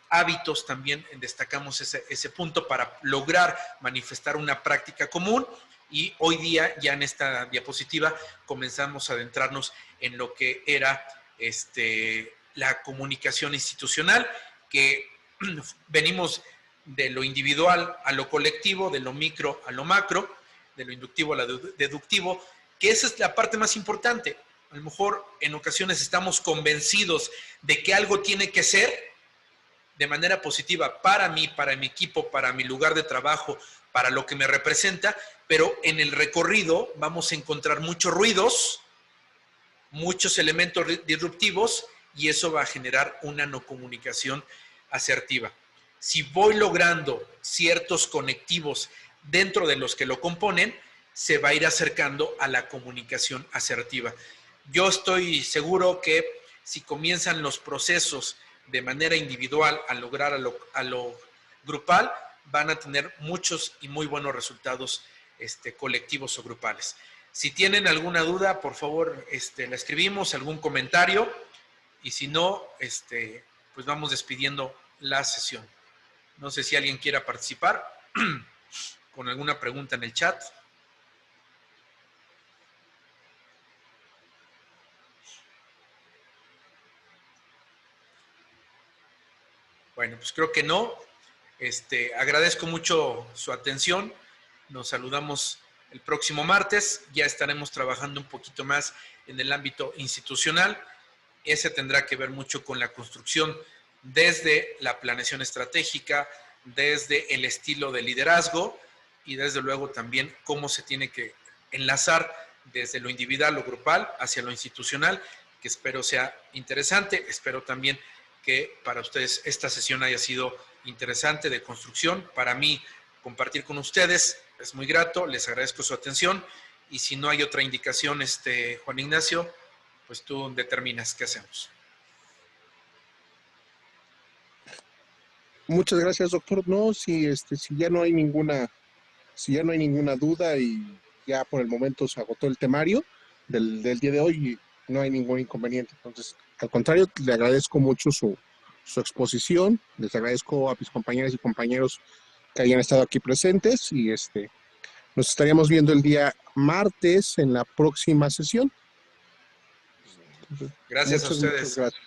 hábitos. También destacamos ese punto para lograr manifestar una práctica común. Y hoy día, ya en esta diapositiva, comenzamos a adentrarnos en lo que era la comunicación institucional, que venimos de lo individual a lo colectivo, de lo micro a lo macro, de lo inductivo a lo deductivo, que esa es la parte más importante. A lo mejor en ocasiones estamos convencidos de que algo tiene que ser de manera positiva para mí, para mi equipo, para mi lugar de trabajo, para lo que me representa, pero en el recorrido vamos a encontrar muchos ruidos, muchos elementos disruptivos, y eso va a generar una no comunicación asertiva. Si voy logrando ciertos conectivos dentro de los que lo componen, se va a ir acercando a la comunicación asertiva. Yo estoy seguro que si comienzan los procesos de manera individual a lograr a lo grupal, van a tener muchos y muy buenos resultados colectivos o grupales. Si tienen alguna duda, por favor, la escribimos, algún comentario, y si no, pues vamos despidiendo la sesión. No sé si alguien quiera participar con alguna pregunta en el chat. Bueno, pues creo que no. Agradezco mucho su atención. Nos saludamos el próximo martes. Ya estaremos trabajando un poquito más en el ámbito institucional. Ese tendrá que ver mucho con la construcción desde la planeación estratégica, desde el estilo de liderazgo y desde luego también cómo se tiene que enlazar desde lo individual o grupal hacia lo institucional, que espero sea interesante. Espero también que para ustedes esta sesión haya sido interesante, de construcción. Para mí, compartir con ustedes es muy grato, les agradezco su atención, y si no hay otra indicación, Juan Ignacio, pues tú determinas qué hacemos. Muchas gracias, doctor. No, si ya no hay ninguna duda y ya por el momento se agotó el temario del día de hoy, no hay ningún inconveniente. Entonces, al contrario, le agradezco mucho su exposición. Les agradezco a mis compañeras y compañeros que hayan estado aquí presentes, y nos estaríamos viendo el día martes en la próxima sesión. Gracias a ustedes. Gracias.